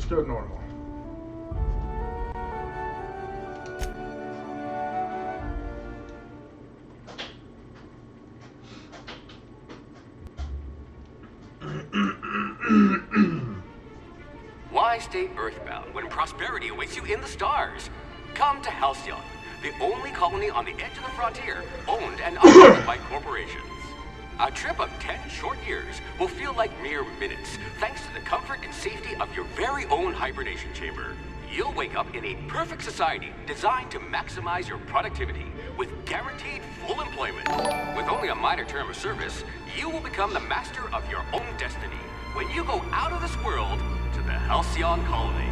Let's do it normal. Why stay earthbound when prosperity awaits you in the stars? Come to Halcyon, the only colony on the edge of the frontier, owned and operated by corporations. A trip of 10 short years will feel like mere minutes, thanks to the comfort and safety of your very own hibernation chamber. You'll wake up in a perfect society designed to maximize your productivity with guaranteed full employment. With only a minor term of service, you will become the master of your own destiny when you go out of this world to the Halcyon colony.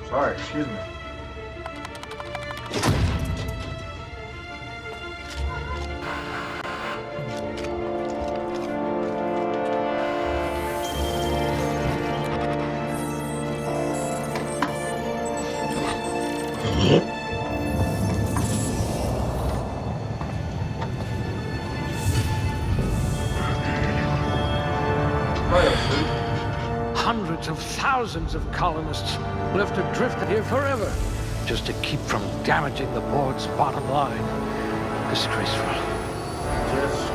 Sorry, excuse me. Hundreds of thousands of colonists left adrift here forever, just to keep from damaging the board's bottom line. Disgraceful. Disgraceful.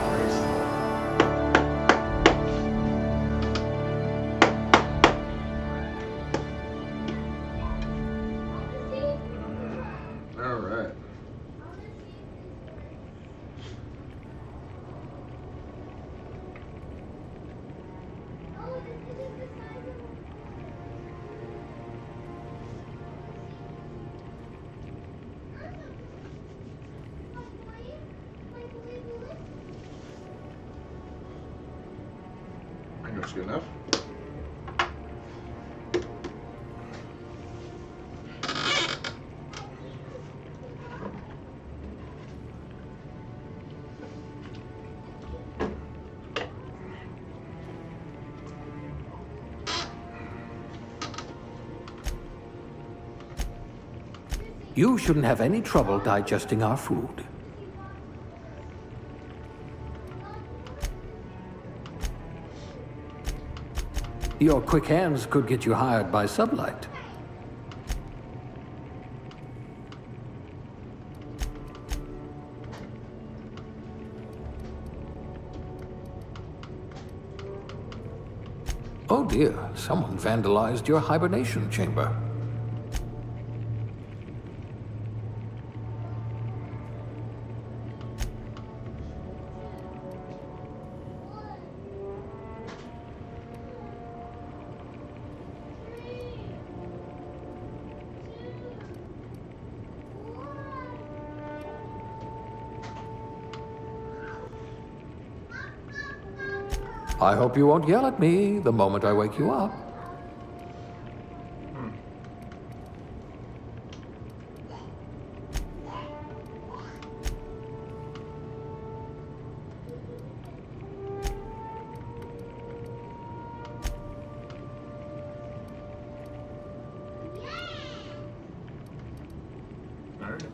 All right. I think that's good enough. You shouldn't have any trouble digesting our food. Your quick hands could get you hired by Sublight. Oh dear, someone vandalized your hibernation chamber. I hope you won't yell at me the moment I wake you up. All right.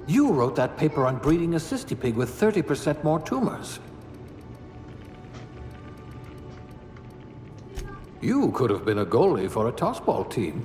You wrote that paper on breeding a cystipig with 30% more tumors. You could have been a goalie for a tossball team.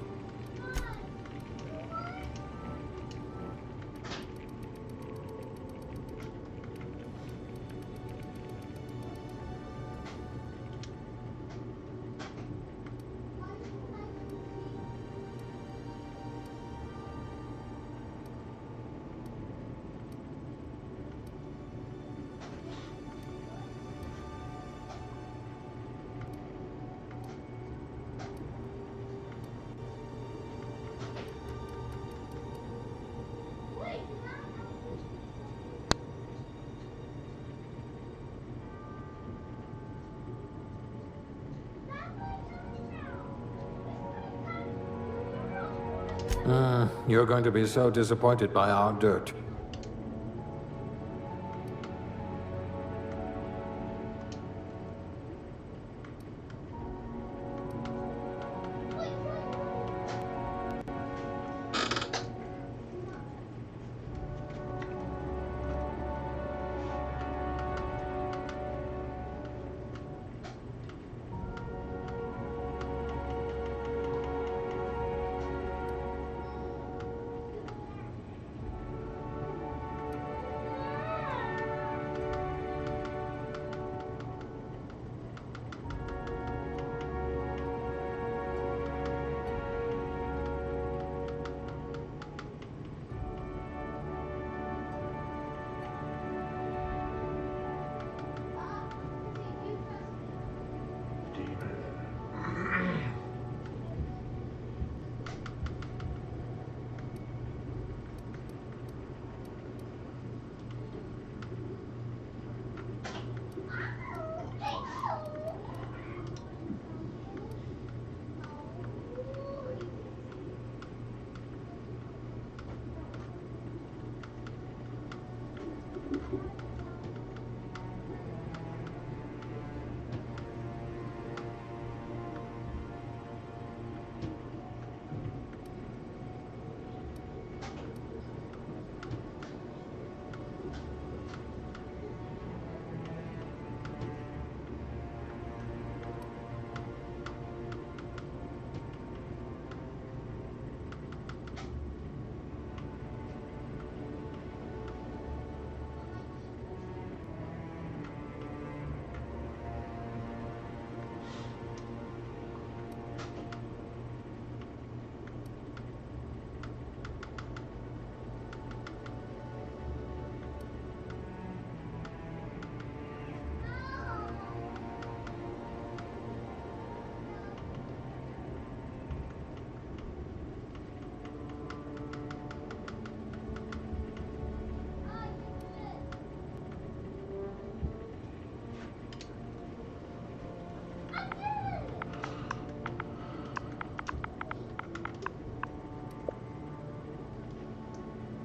You're going to be so disappointed by our dirt.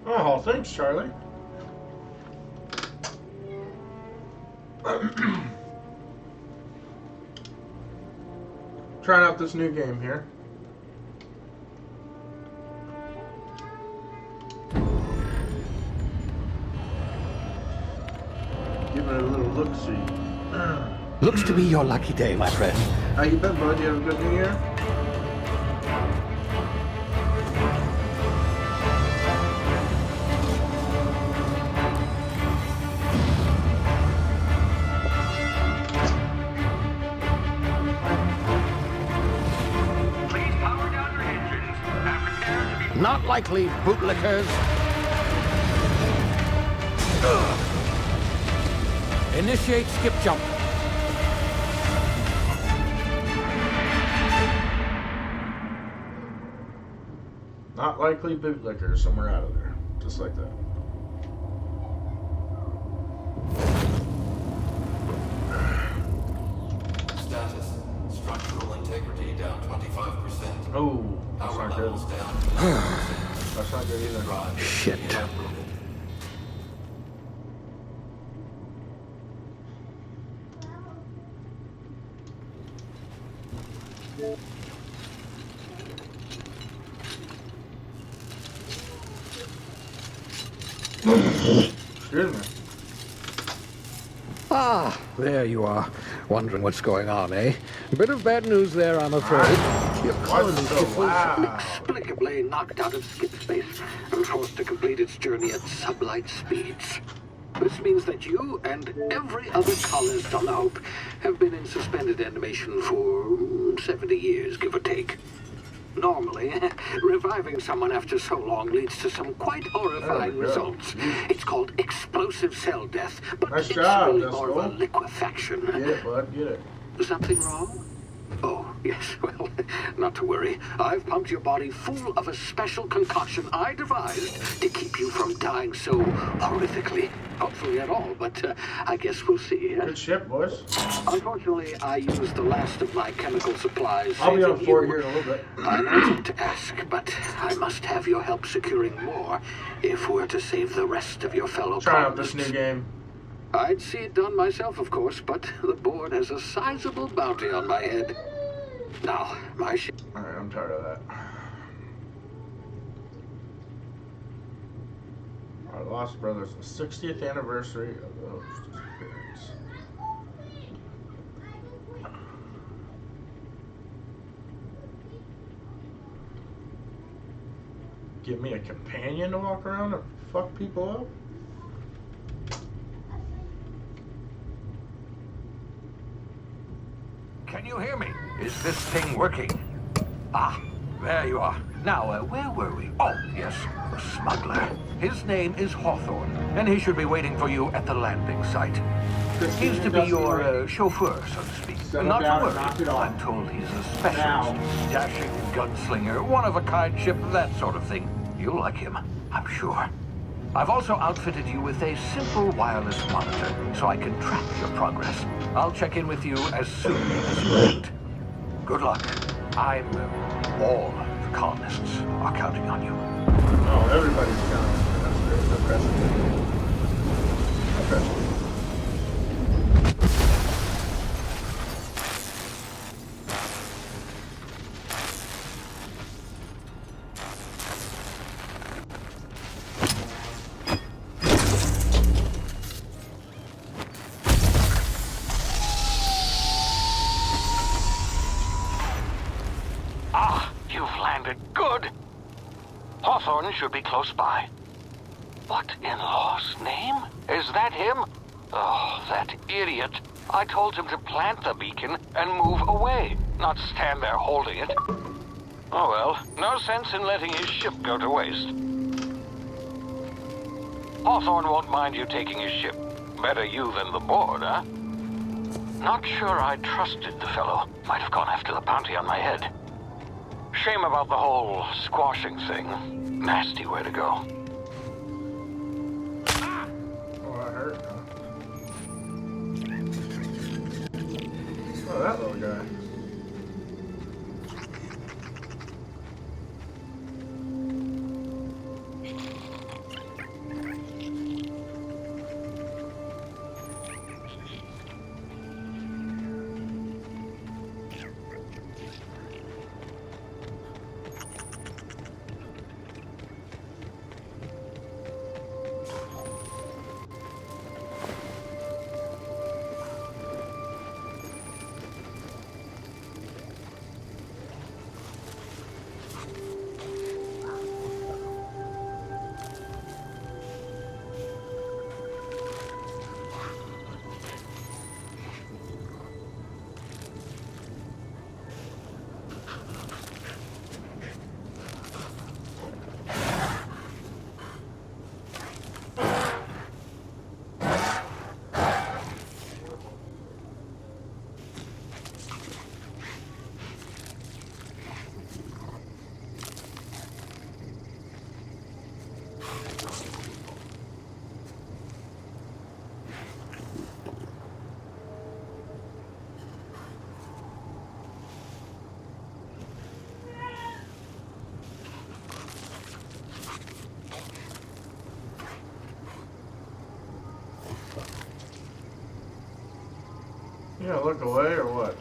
Oh, thanks, Charlie. Trying out this new game here. Give it a little look-see. Looks to be your lucky day, my friend. How you been, bud? You have a good New Year? Not likely, bootlickers. Initiate skip jump. Not likely bootlickers, somewhere out of there. Just like that. Status. Structural integrity down 25%. Oh, that's Power not good. levels down 20%. That's not good either. Drive Shit. uprooted. Excuse me. Ah, there you are. Wondering what's going on, eh? A bit of bad news there, I'm afraid. Your colony so ship was loud? inexplicably knocked out of skip space and forced to complete its journey at sublight speeds. This means that you and every other colonist on the Hope have been in suspended animation for 70 years, give or take. Normally, reviving someone after so long leads to some quite horrifying results. It's called explosive cell death, but Nice it's job, really that's more of a cool. liquefaction. Get it, bud. Get it. Something wrong? Oh, yes, well, not to worry. I've pumped your body full of a special concoction I devised to keep you from dying so horrifically. Hopefully at all, but I guess we'll see. Good ship, boys. Unfortunately, I used the last of my chemical supplies. I'll be on saving board you. here in a little bit. I know to ask, but I must have your help securing more if we're to save the rest of your fellow Try out this colonists. new game. I'd see it done myself, of course, but the board has a sizable bounty on my head. Now, my ship. Alright, I'm tired of that. Our Lost Brothers, the 60th anniversary of the host's appearance. Give me a companion to walk around and fuck people up? Can you hear me? Is this thing working? Ah, there you are. Now, where were we? Oh, yes, the smuggler. His name is Hawthorne, and he should be waiting for you at the landing site. He's to be your chauffeur, so to speak. Set him Not down to and knock it worry. off. I'm told he's a specialist. Dashing gunslinger, one-of-a-kind ship, that sort of thing. You'll like him, I'm sure. I've also outfitted you with a simple wireless monitor, so I can track your progress. I'll check in with you as soon as you land. Good luck. All the colonists are counting on you. Oh, everybody's counting. That's great. No pressure. No pressure. You've landed good. Hawthorne should be close by. What in law's name? Is that him? Oh, that idiot. I told him to plant the beacon and move away, not stand there holding it. Oh well, no sense in letting his ship go to waste. Hawthorne won't mind you taking his ship. Better you than the board, huh? Not sure I trusted the fellow. Might have gone after the bounty on my head. Shame about the whole squashing thing. Nasty way to go. Oh, that hurt, huh? Oh, that little guy. You gonna look away or what?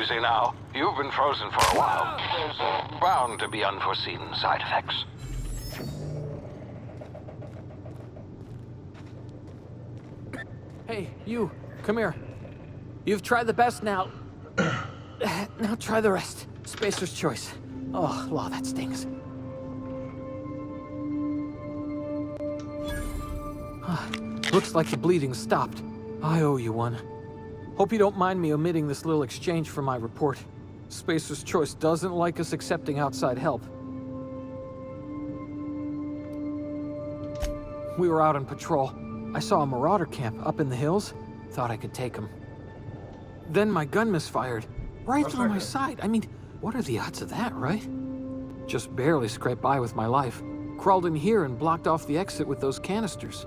Easy now. You've been frozen for a while. There's bound to be unforeseen side effects. Hey, you, come here. You've tried the best now. Now try the rest. Spacer's choice. Oh, wow, that stings. Looks like the bleeding stopped. I owe you one. Hope you don't mind me omitting this little exchange from my report. Spacer's Choice doesn't like us accepting outside help. We were out on patrol. I saw a marauder camp up in the hills. Thought I could take him. Then my gun misfired. Right through my side. I mean, what are the odds of that, right? Just barely scraped by with my life. Crawled in here and blocked off the exit with those canisters.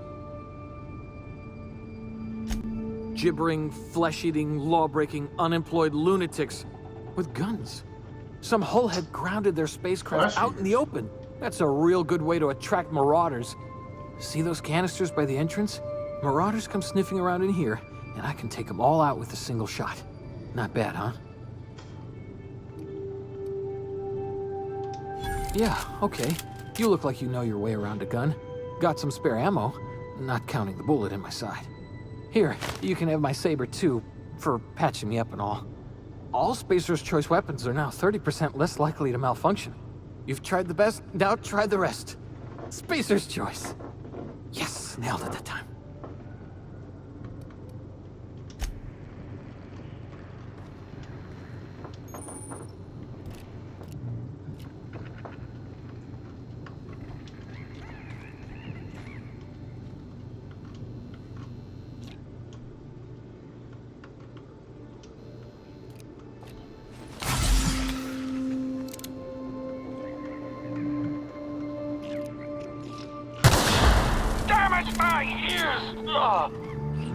Gibbering, flesh-eating, law-breaking, unemployed lunatics with guns. Some hullhead grounded their spacecraft out in the open. That's a real good way to attract marauders. See those canisters by the entrance? Marauders come sniffing around in here, and I can take them all out with a single shot. Not bad, huh? Yeah, okay. You look like you know your way around a gun. Got some spare ammo, not counting the bullet in my side. Here, you can have my saber too, for patching me up and all. All Spacer's Choice weapons are now 30% less likely to malfunction. You've tried the best, now try the rest. Spacer's Choice. Yes, nailed it that time. My ears!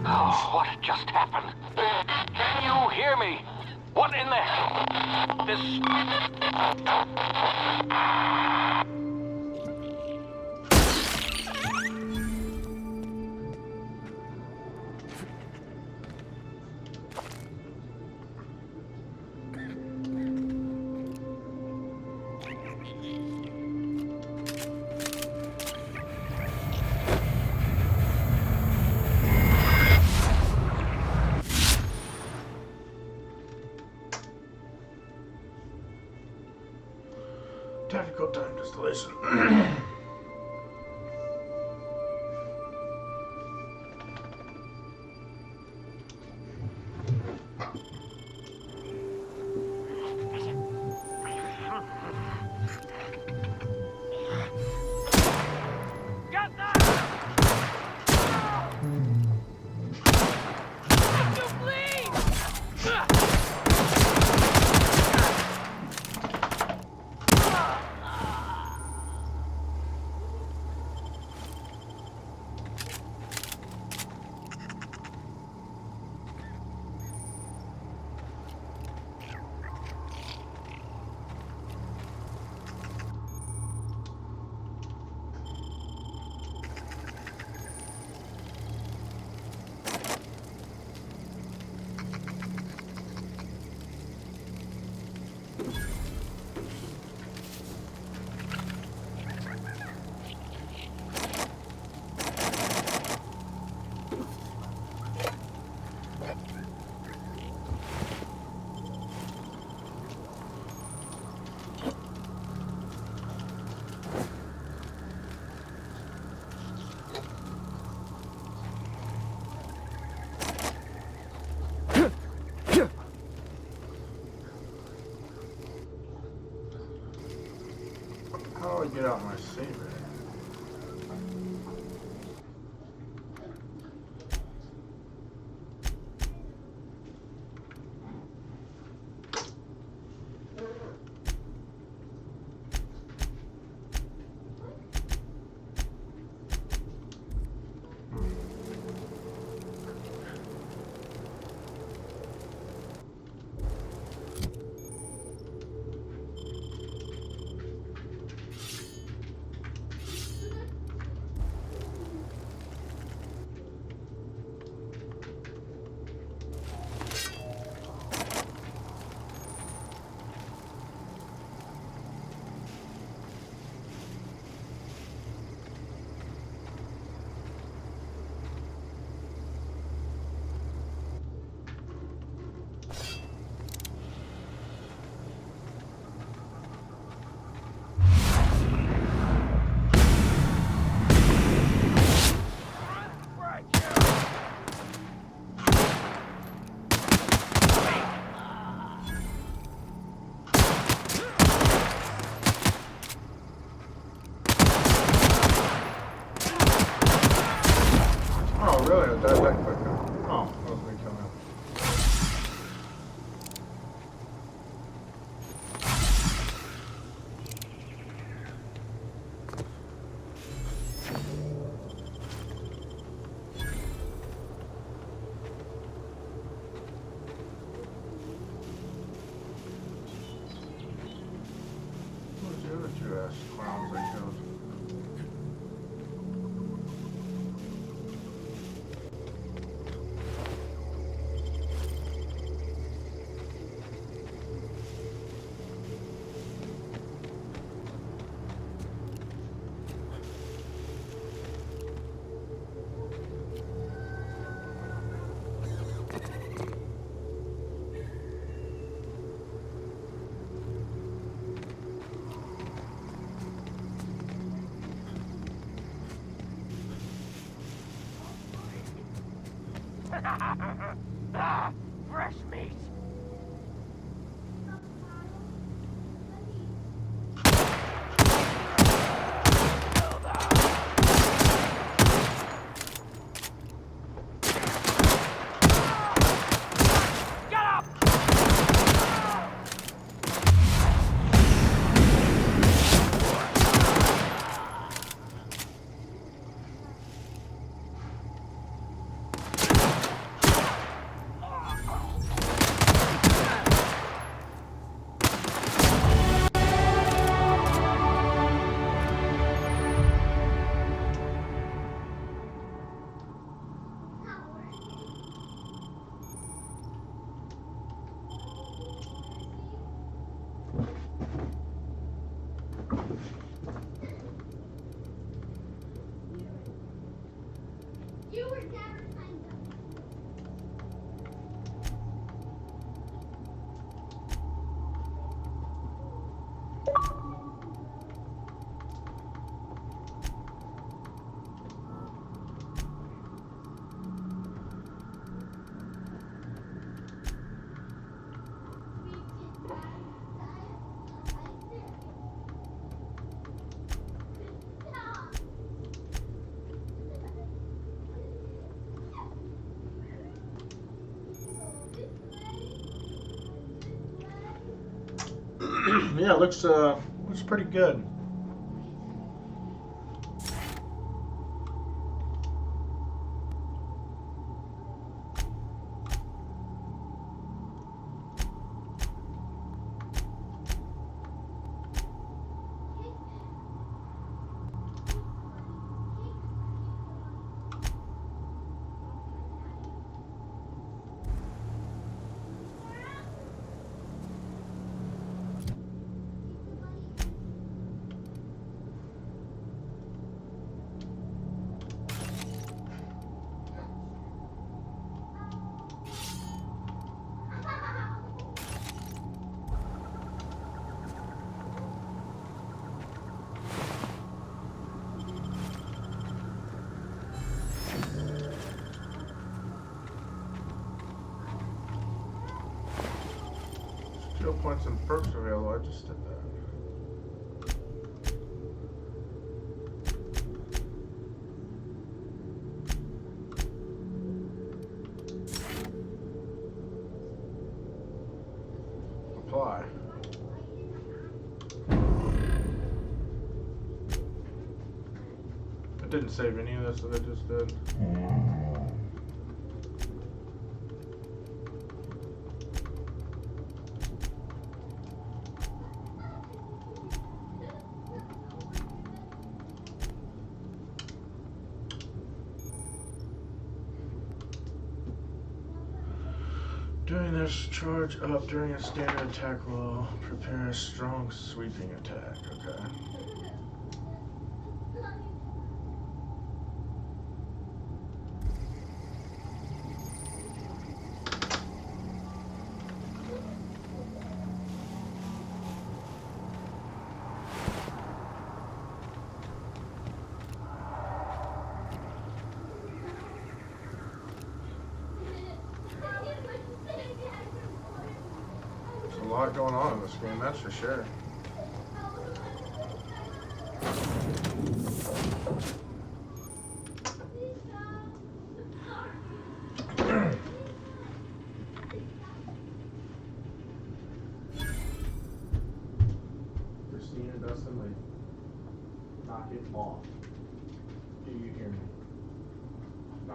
Oh, what just happened? Can you hear me? What in the... This... Tactical time distillation. How do I get out my saber? really? I died that quick, huh? Oh, that was me coming up. Where's the other two ass clowns I killed? Fresh meat. You were never kind of. Yeah, it looks pretty good. Skill points and perks available. I just did that. Apply. It didn't save any of this that I just did. Doing this, charge up during a standard attack will prepare a strong sweeping attack. Okay. There's a lot going on in this game, that's for sure.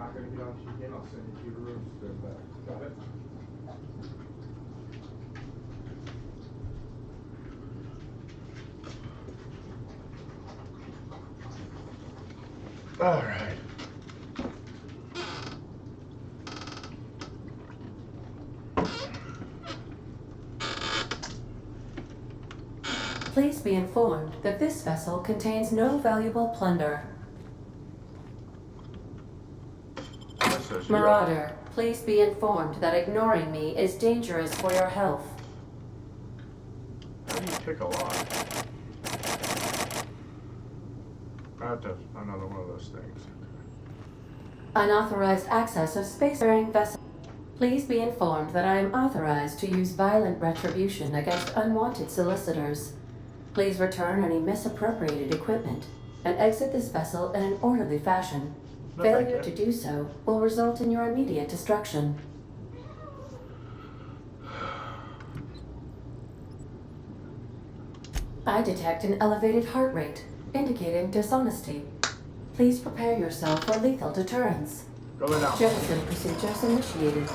not going to get on again, I'll send you to your room to go back. Got it? All right. Please be informed that this vessel contains no valuable plunder. Marauder, please be informed that ignoring me is dangerous for your health. How do you pick a lock? I have to have another one of those things. Unauthorized access of spacefaring vessel. Please be informed that I am authorized to use violent retribution against unwanted solicitors. Please return any misappropriated equipment and exit this vessel in an orderly fashion. No, Failure thank to you. do so will result in your immediate destruction. I detect an elevated heart rate, indicating dishonesty. Please prepare yourself for lethal deterrence. Going out. Jettison procedures initiated.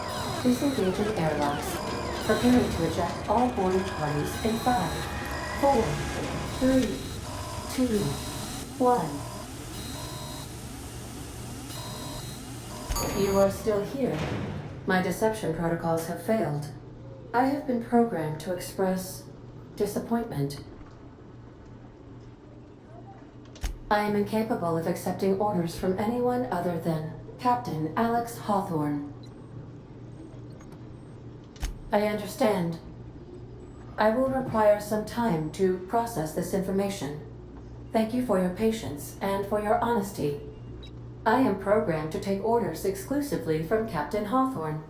Disengaging airlocks. Preparing to eject all boarding parties in 5, 4, 3, 2, 1. You are still here. My deception protocols have failed. I have been programmed to express disappointment. I am incapable of accepting orders from anyone other than Captain Alex Hawthorne. I understand. I will require some time to process this information. Thank you for your patience and for your honesty. I am programmed to take orders exclusively from Captain Hawthorne.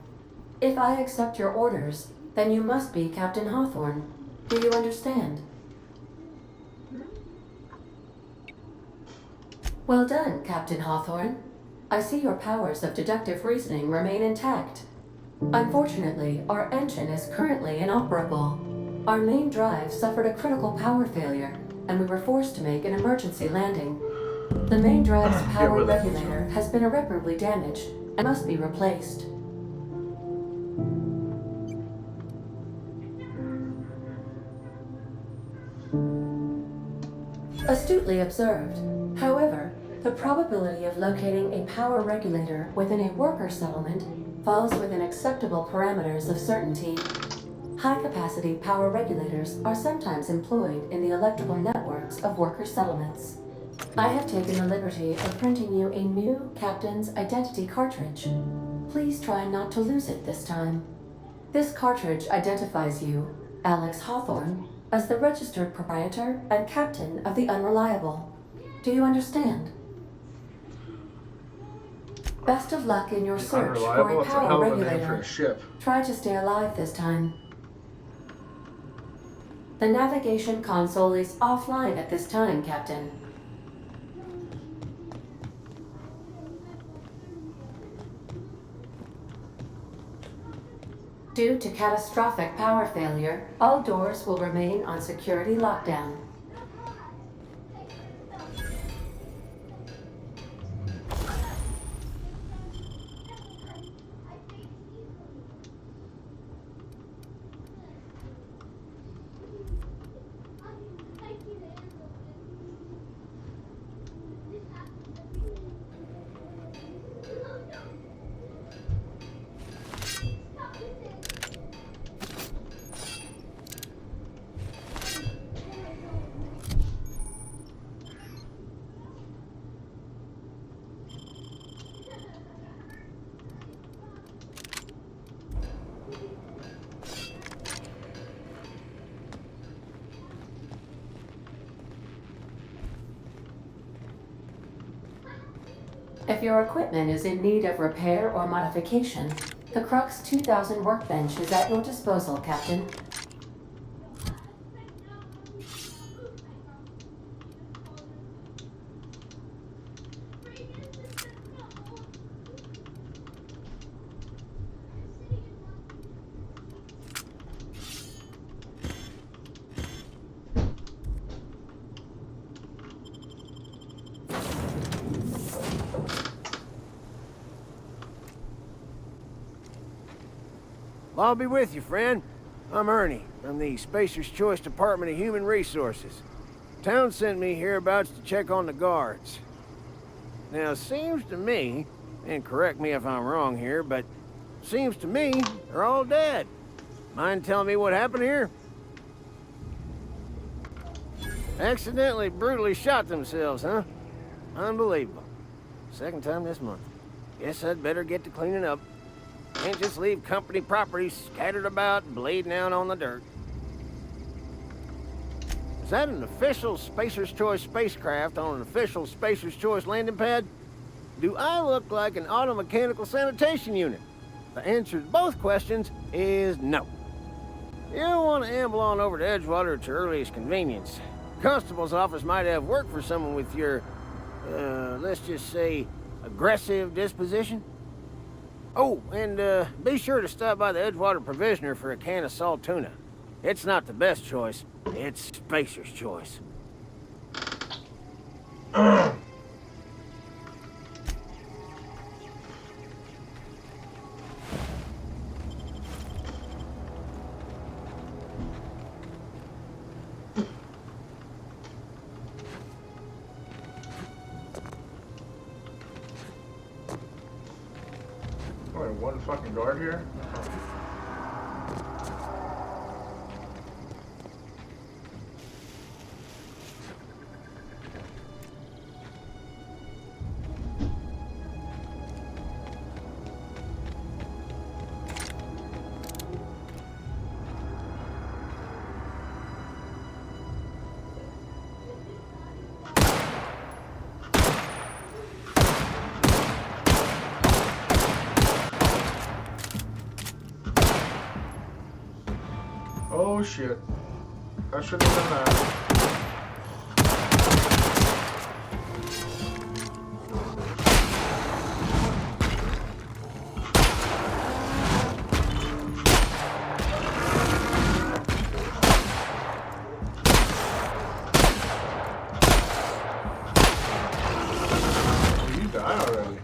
If I accept your orders, then you must be Captain Hawthorne. Do you understand? Well done, Captain Hawthorne. I see your powers of deductive reasoning remain intact. Unfortunately, our engine is currently inoperable. Our main drive suffered a critical power failure, and we were forced to make an emergency landing. The main drive's power regulator has been irreparably damaged and must be replaced. Astutely observed. However, the probability of locating a power regulator within a worker settlement falls within acceptable parameters of certainty. High-capacity power regulators are sometimes employed in the electrical networks of worker settlements. I have taken the liberty of printing you a new Captain's Identity cartridge. Please try not to lose it this time. This cartridge identifies you, Alex Hawthorne, as the registered proprietor and captain of the Unreliable. Do you understand? Best of luck in your search for Unreliable? a It's a hell power of a name for regulator. a ship. Try to stay alive this time. The navigation console is offline at this time, Captain. Due to catastrophic power failure, all doors will remain on security lockdown. If your equipment is in need of repair or modification, the Crux 2000 workbench is at your disposal, Captain. Well, I'll be with you, friend. I'm Ernie, from the Spacer's Choice Department of Human Resources. Town sent me hereabouts to check on the guards. Now, it seems to me, and correct me if I'm wrong here, but seems to me they're all dead. Mind telling me what happened here? Accidentally, brutally shot themselves, huh? Unbelievable. Second time this month. Guess I'd better get to cleaning up. Can't just leave company property scattered about, bleeding out on the dirt. Is that an official Spacer's Choice spacecraft on an official Spacer's Choice landing pad? Do I look like an auto-mechanical sanitation unit? The answer to both questions is no. You don't want to amble on over to Edgewater at your earliest convenience. Constable's office might have work for someone with your, let's just say, aggressive disposition. Oh, and be sure to stop by the Edgewater Provisioner for a can of salt tuna. It's not the best choice, it's Spacer's Choice. Only one fucking guard here? Oh shit. I should have done that. Oh, you died already.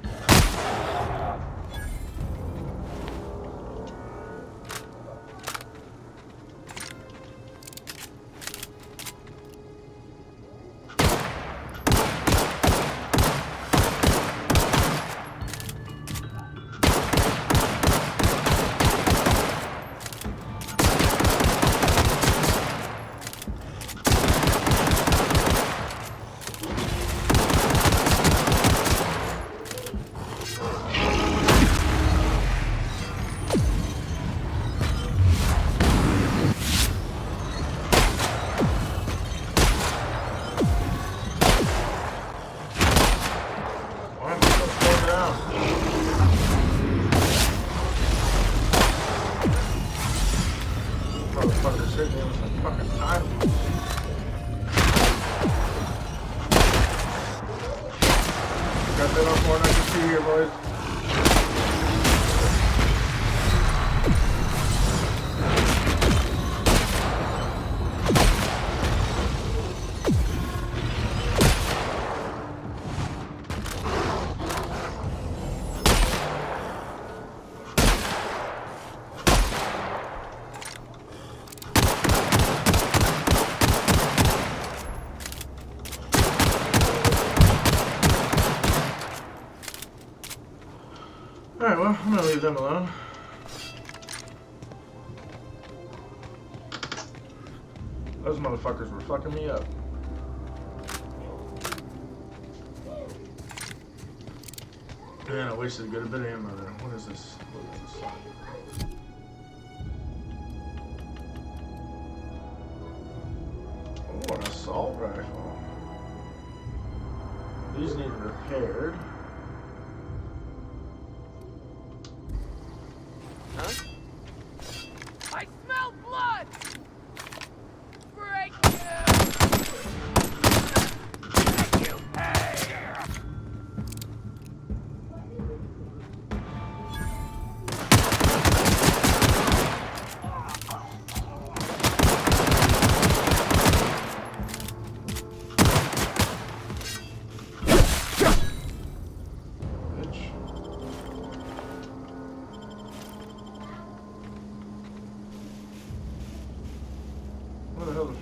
Motherfucker sitting there with some fucking time. Got that off more than I can see here, boys. Alright, well, I'm gonna leave them alone. Those motherfuckers were fucking me up. Man, I wasted a good bit of ammo there. What is this? What is this? Oh, an assault rifle. These need repaired. I smell blood! Break you! Hey!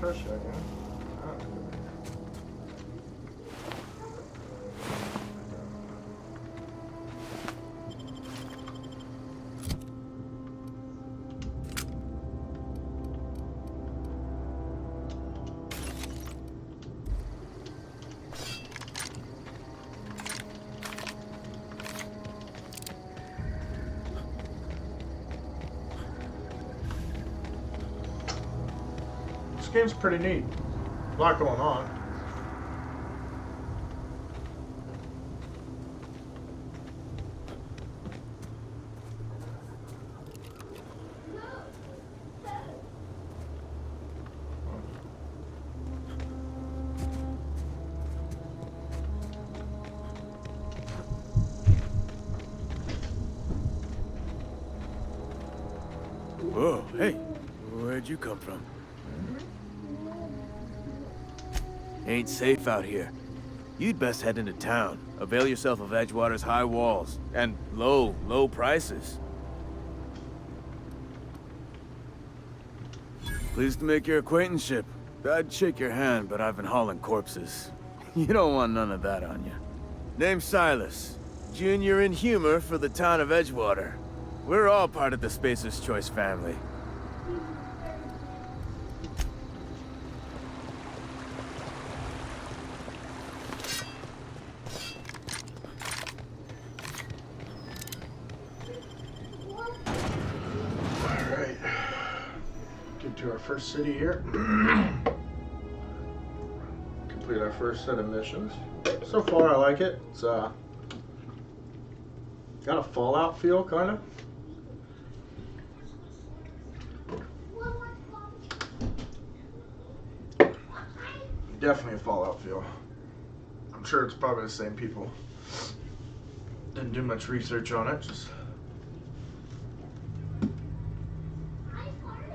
first shot, yeah? This game's pretty neat. A lot going on. Whoa, hey, where'd you come from? Ain't safe out here. You'd best head into town. Avail yourself of Edgewater's high walls and low prices. Pleased to make your acquaintanceship. I'd shake your hand, but I've been hauling corpses. You don't want none of that on you. Name's Silas. Junior in humor for the town of Edgewater. We're all part of the Spacer's Choice family. Alright. Get to our first city here. Complete our first set of missions. So far I like it. It's got a Fallout feel, kind of. Definitely a Fallout feel. I'm sure it's probably the same people. Didn't do much research on it, just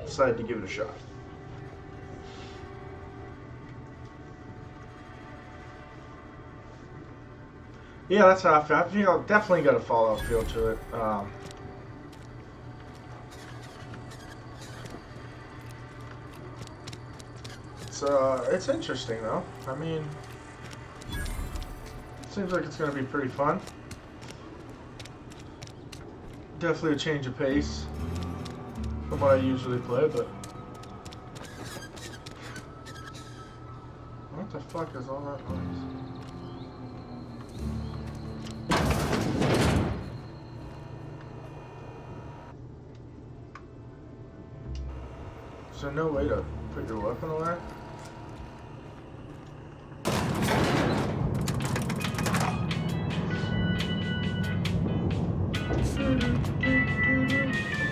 decided to give it a shot. Yeah, that's how I feel. I feel definitely got a Fallout feel to it. It's interesting though. I mean, seems like it's going to be pretty fun. Definitely a change of pace from what I usually play, but what the fuck is all that noise? Is there no way to put your weapon away?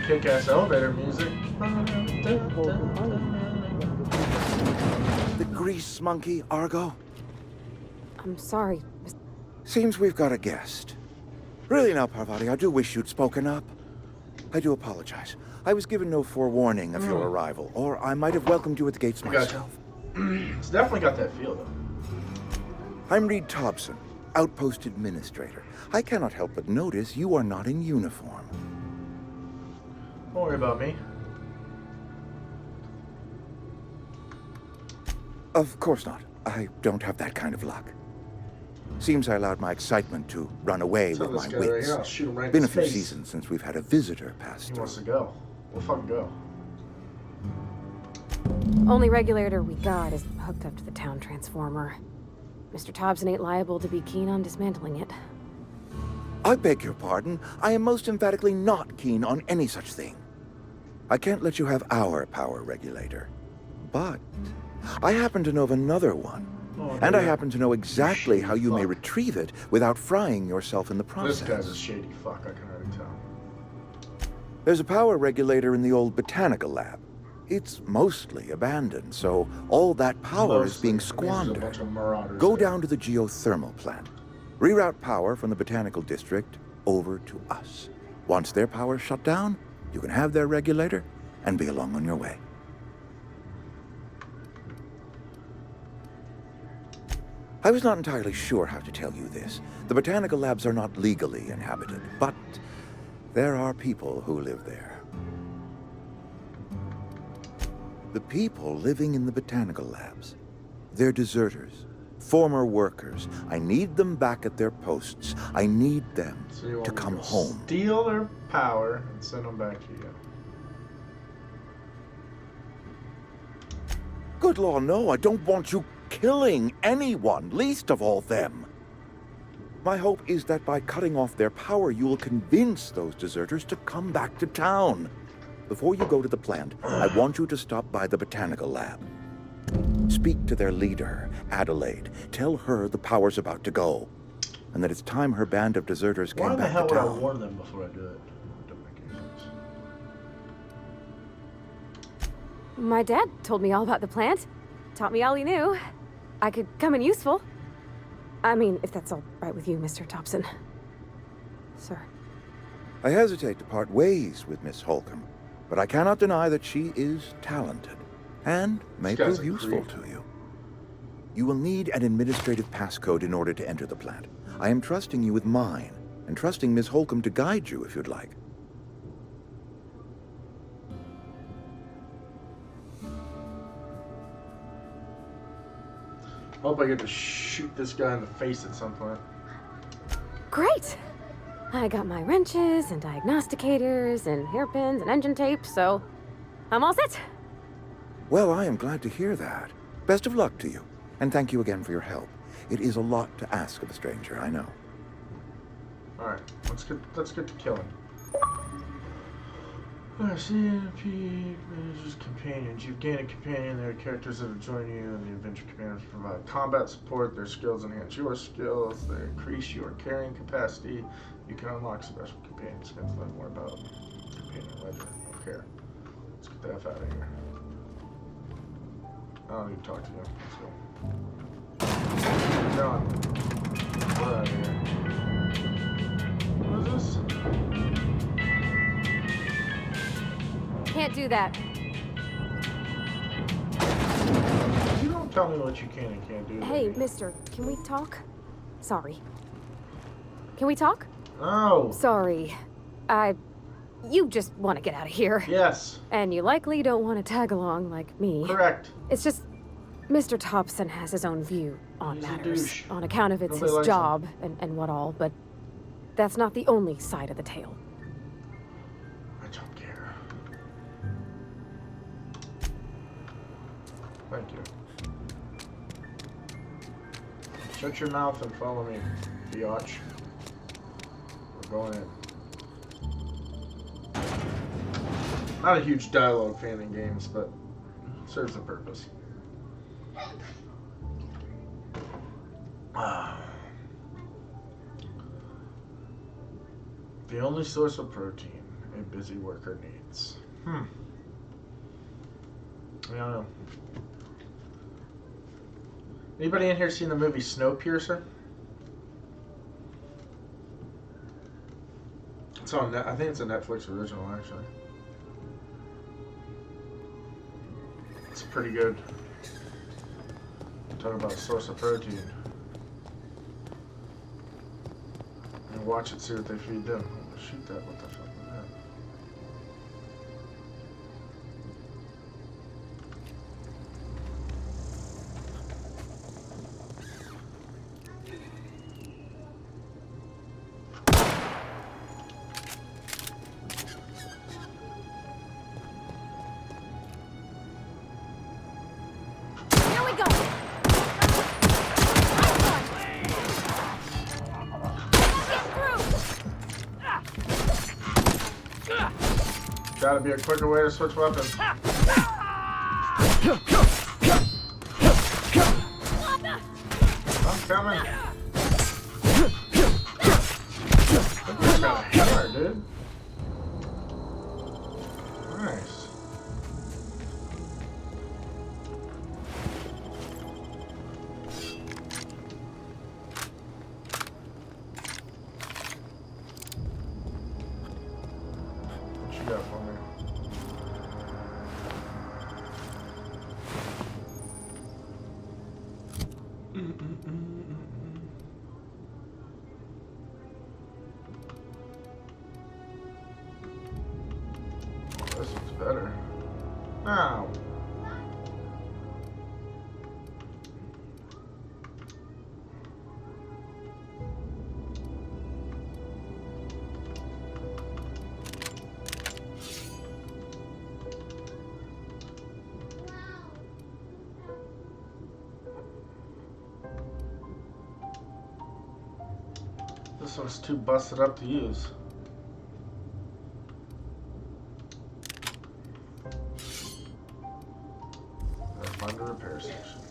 Kick-ass elevator music. The grease monkey, Argo? I'm sorry. Seems we've got a guest. Really now, Parvati, I do wish you'd spoken up. I do apologize. I was given no forewarning of your arrival, or I might have welcomed you at the gates myself. It's definitely got that feel, though. I'm Reed Thompson, Outpost Administrator. I cannot help but notice you are not in uniform. Don't worry about me. Of course not. I don't have that kind of luck. Seems I allowed my excitement to run away with my wits. Right, shoot him right Been in a few face. seasons since we've had a visitor pass He through. wants to go. We'll fucking go. Only regulator we got is hooked up to the town transformer. Mr. Thompson ain't liable to be keen on dismantling it. I beg your pardon. I am most emphatically not keen on any such thing. I can't let you have our power regulator. But I happen to know of another one. Oh, And I dear. happen to know exactly how you may retrieve it without frying yourself in the process. This guy's a shady fuck, I can already tell. There's a power regulator in the old botanical lab. It's mostly abandoned, so all that power is being Mostly. There's a bunch squandered. of marauders Go there. down to the geothermal plant. Reroute power from the botanical district over to us. Once their power's shut down, you can have their regulator and be along on your way. I was not entirely sure how to tell you this. The botanical labs are not legally inhabited, but there are people who live there. The people living in the botanical labs. They're deserters, former workers. I need them back at their posts. I need them to come home. Steal their power and send them back to you. Good law, no, I don't want you killing anyone, least of all them. My hope is that by cutting off their power, you will convince those deserters to come back to town. Before you go to the plant, I want you to stop by the botanical lab. Speak to their leader, Adelaide. Tell her the power's about to go, and that it's time her band of deserters came Why the back hell to would I town. warn them before I do it? Don't make any sense. My dad told me all about the plant. Taught me all he knew. I could come in useful. I mean, if that's all right with you, Mr. Thompson. Sir. I hesitate to part ways with Miss Holcomb, but I cannot deny that she is talented and may prove useful to you. You will need an administrative passcode in order to enter the plant. I am trusting you with mine, and trusting Miss Holcomb to guide you if you'd like. Hope I get to shoot this guy in the face at some point. Great! I got my wrenches and diagnosticators and hairpins and engine tape, so I'm all set. Well, I am glad to hear that. Best of luck to you, and thank you again for your help. It is a lot to ask of a stranger, I know. Alright, let's get to killing. CNP managers companions. You've gained a companion. There are characters that have joined you, and the adventure companions provide combat support. Their skills enhance your skills. They increase your carrying capacity. You can unlock special companion skills. Learn more about companion ledger. I don't care. Let's get the F out of here. I don't need to talk to you. Let's go. John. Get out of here. What is this? Can't do that. You don't tell me what you can and can't do. Hey, mister, can we talk? Sorry. Can we talk? No. Sorry. You just want to get out of here. Yes. And you likely don't want to tag along like me. Correct. It's just, Mr. Thompson has his own view on He's a matters. douche. On account of it's Nobody his likes job and what all, but that's not the only side of the tale. I don't care. Thank you. Shut your mouth and follow me, biatch. We're going in. Not a huge dialogue fan in games, but serves a purpose. The only source of protein a busy worker needs. I don't know. Anybody in here seen the movie Snowpiercer? It's on Net. I think it's a Netflix original, actually. It's pretty good. Talk about a source of protein. And watch it, see what they feed them. Oh, shoot that! What the fuck was that? Gotta be a quicker way to switch weapons. I'm coming. That's kind of hard, dude. Nice. What you got for me? This looks better. Now, This one's too busted up to use. Gotta find a repair station.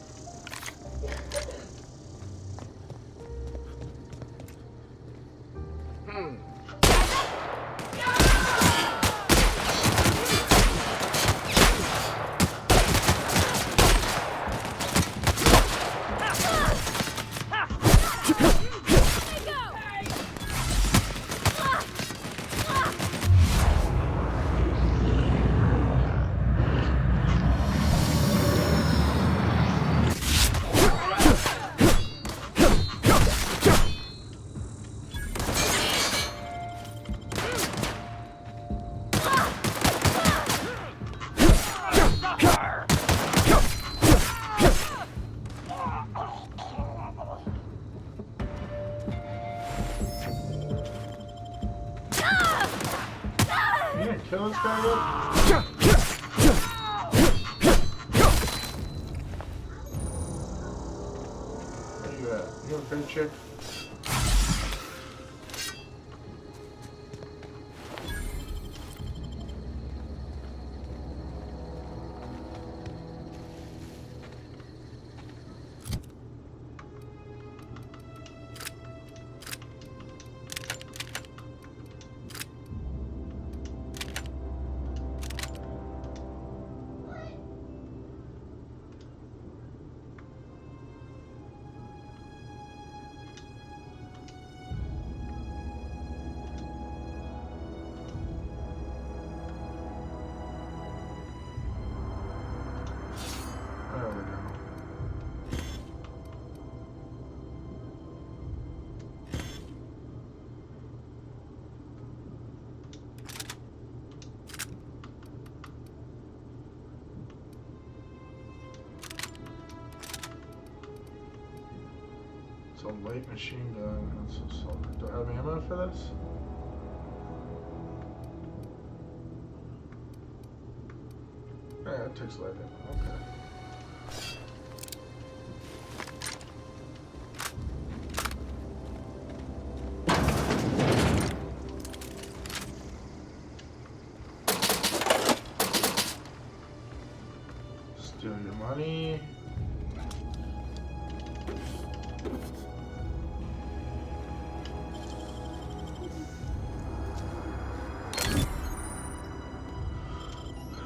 Kill this guy yet? Where you at? You have a pretty chick? There we go. It's a light machine gun. That's assault. Do I have ammo for this? Yeah, it takes light ammo. Okay. Steal your money.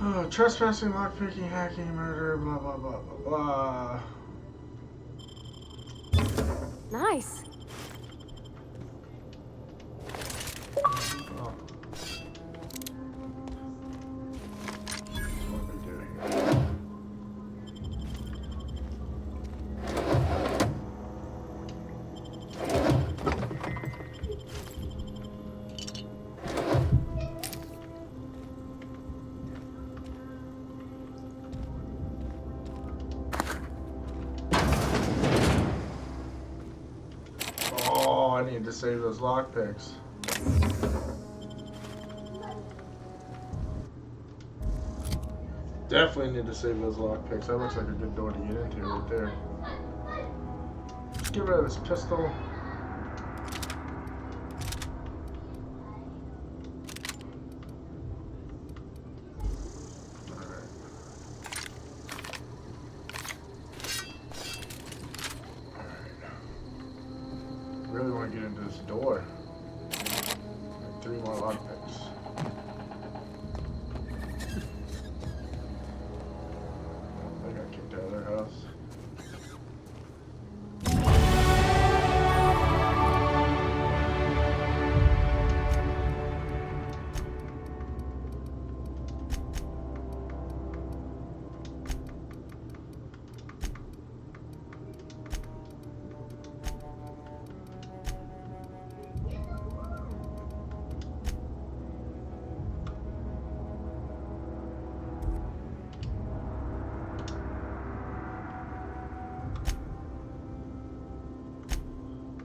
Oh, trespassing, lockpicking, hacking, murder, blah blah blah blah blah. Nice. Oh. What do we do here? Oh, I need to save those lockpicks. Definitely need to save those lockpicks. That looks like a good door to get into right there. Let's get rid of this pistol. Really want to get into this door. Like 3 more lockpicks. They got kicked out of their house.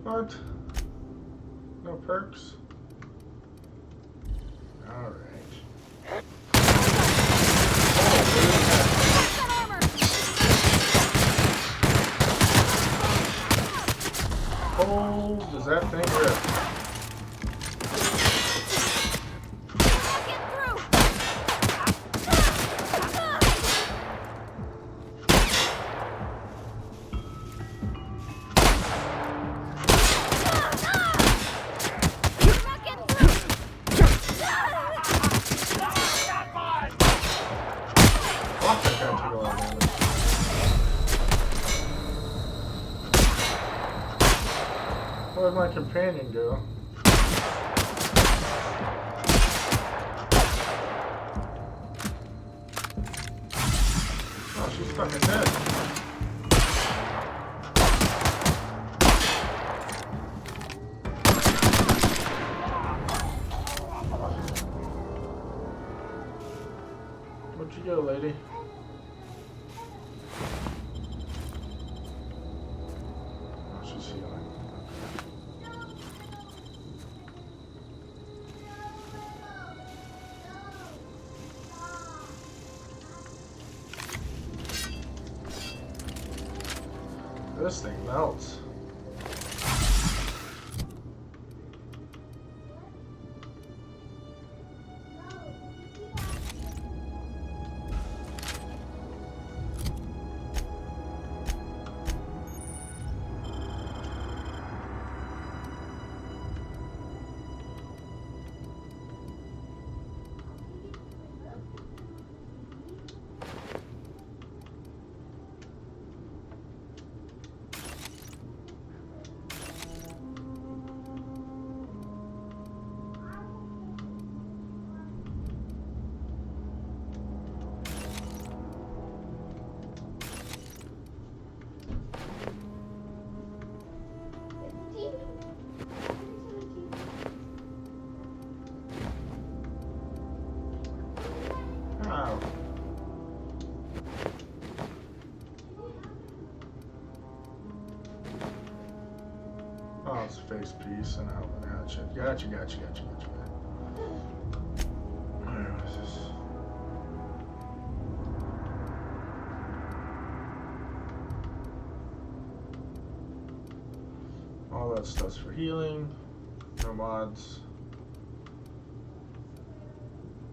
What? No perks? Alright. Oh, does that thing rip? my companion go? Oh, she's fucking dead. Where'd you go, lady? Oh, she's healing. This thing melts. Ow. Oh, it's a face piece and a hatchet. Gotcha. Alright, what is this? All that stuff's for healing. No mods.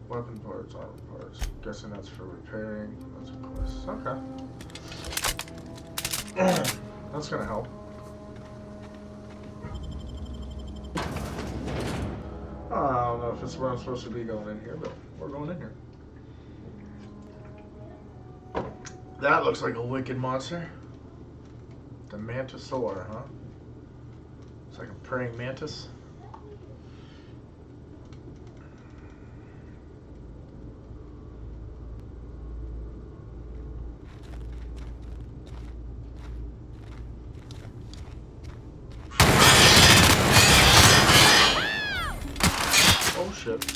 Weapon parts, armor parts. Guessing that's for repairing. That's a quest. Okay. That's gonna help. I don't know if it's where I'm supposed to be going in here, but we're going in here. That looks like a wicked monster. The Mantisaur, huh? It's like a praying mantis. Oh shit.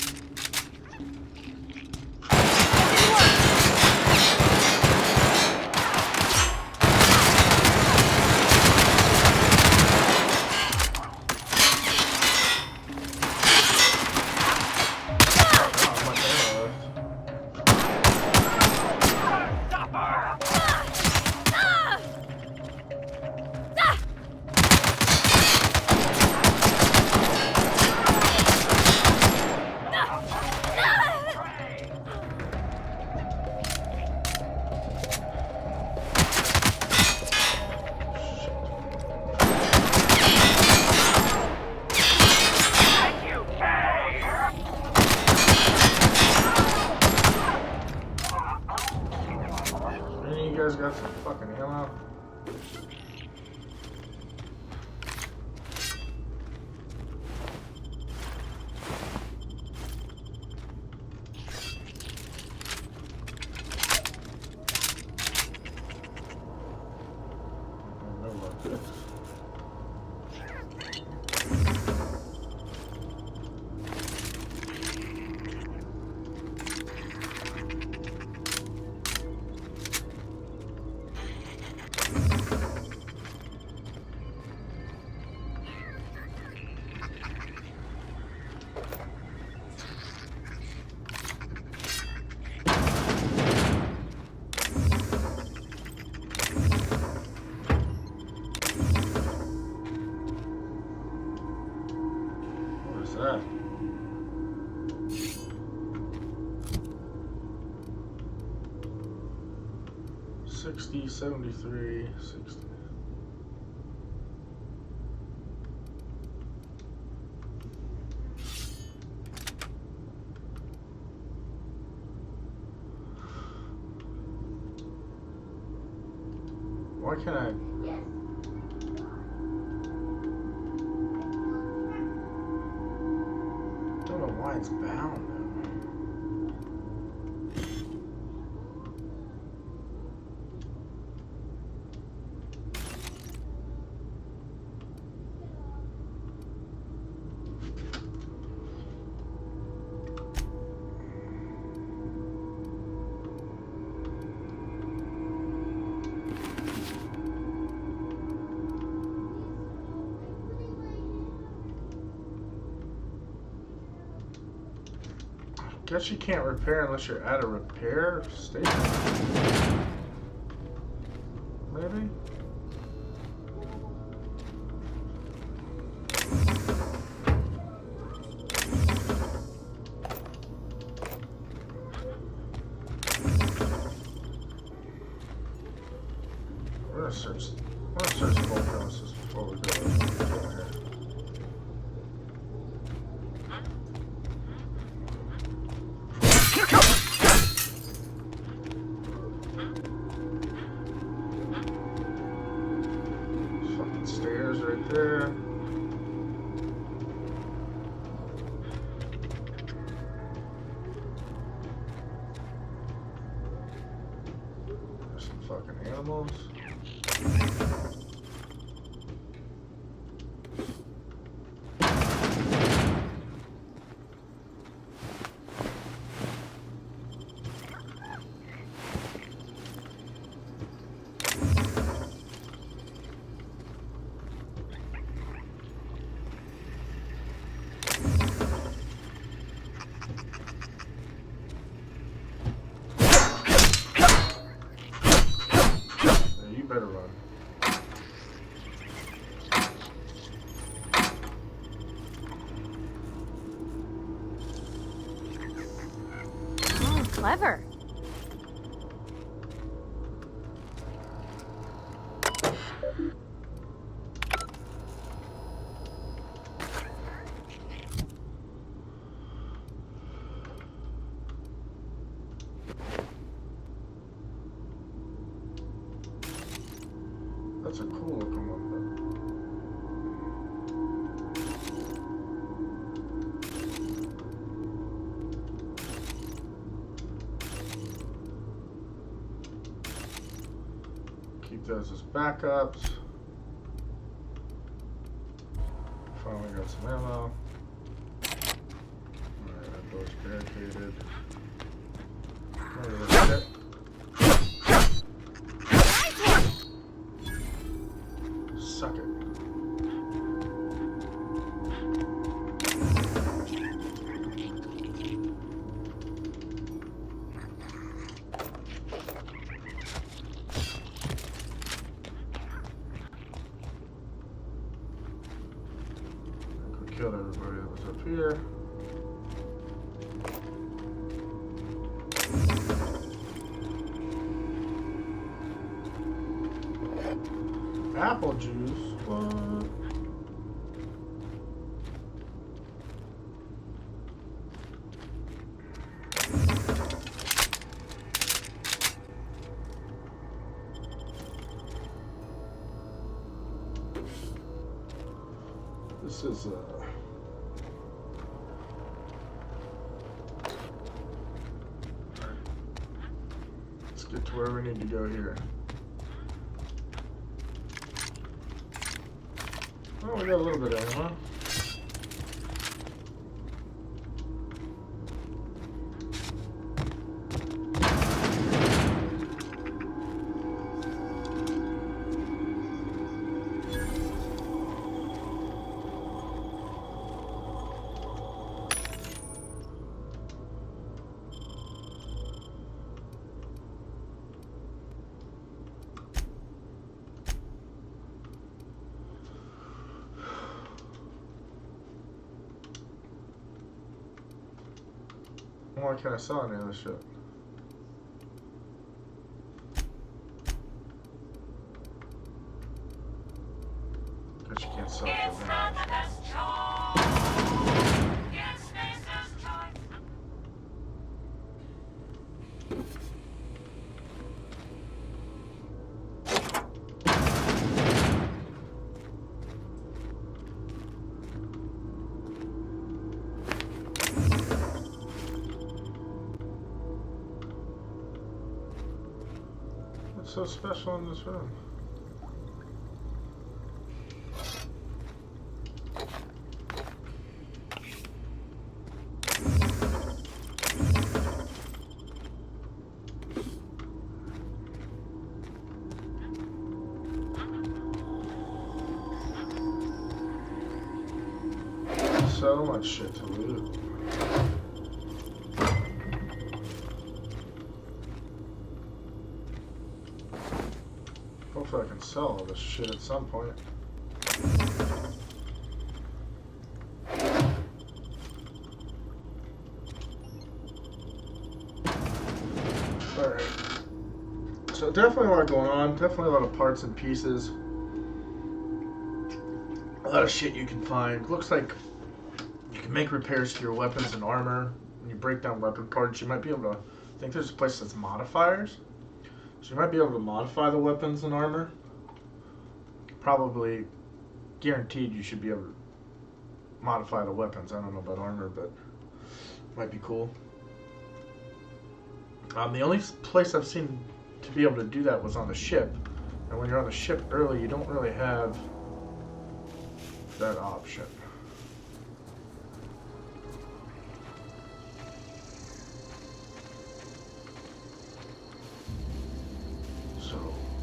You guys got some fucking ammo? No luck. That? 60, 73, 60. Why can't I? Don't know why it's bound though. Guess you can't repair unless you're at a repair station. Maybe? We're gonna search the whole premises before we go in here. Fucking stairs right there. There's some fucking animals. Better run. Oh, clever. That's a cool looking one, but keep those as backups. Finally got some ammo. Alright, that door's barricaded. Look at this shit. Suck it. I think we killed everybody that was up here. Apple juice? What? This is let's get to where we need to go here. Oh, we got a little bit of ammo. Why can't I sell any of this shit? Guess you can't sell it for now. so special in this room? So much shit to loot. Hopefully I can sell all this shit at some point. Alright. So definitely a lot going on. Definitely a lot of parts and pieces. A lot of shit you can find. Looks like you can make repairs to your weapons and armor. When you break down weapon parts, you might be able to... I think there's a place that's modifiers. So you might be able to modify the weapons and armor. Probably guaranteed you should be able to modify the weapons. I don't know about armor, but might be cool. The only place I've seen to be able to do that was on the ship. And when you're on the ship early, you don't really have that option.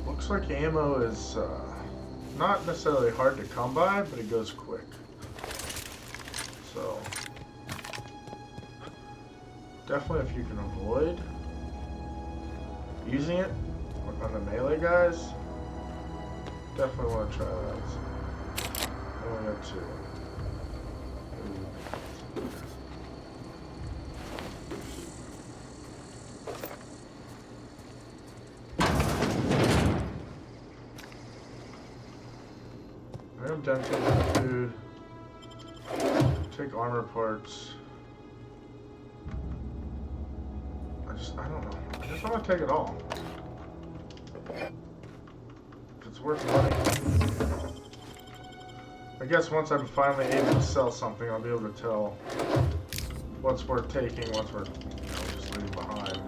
Looks like ammo is not necessarily hard to come by, but it goes quick. So, definitely if you can avoid using it on the melee guys, definitely want to try that. I only got 2. Dented food. Take armor parts. I don't know. I just want to take it all. If it's worth money. I guess once I'm finally able to sell something, I'll be able to tell what's worth taking, what's worth, just leaving behind.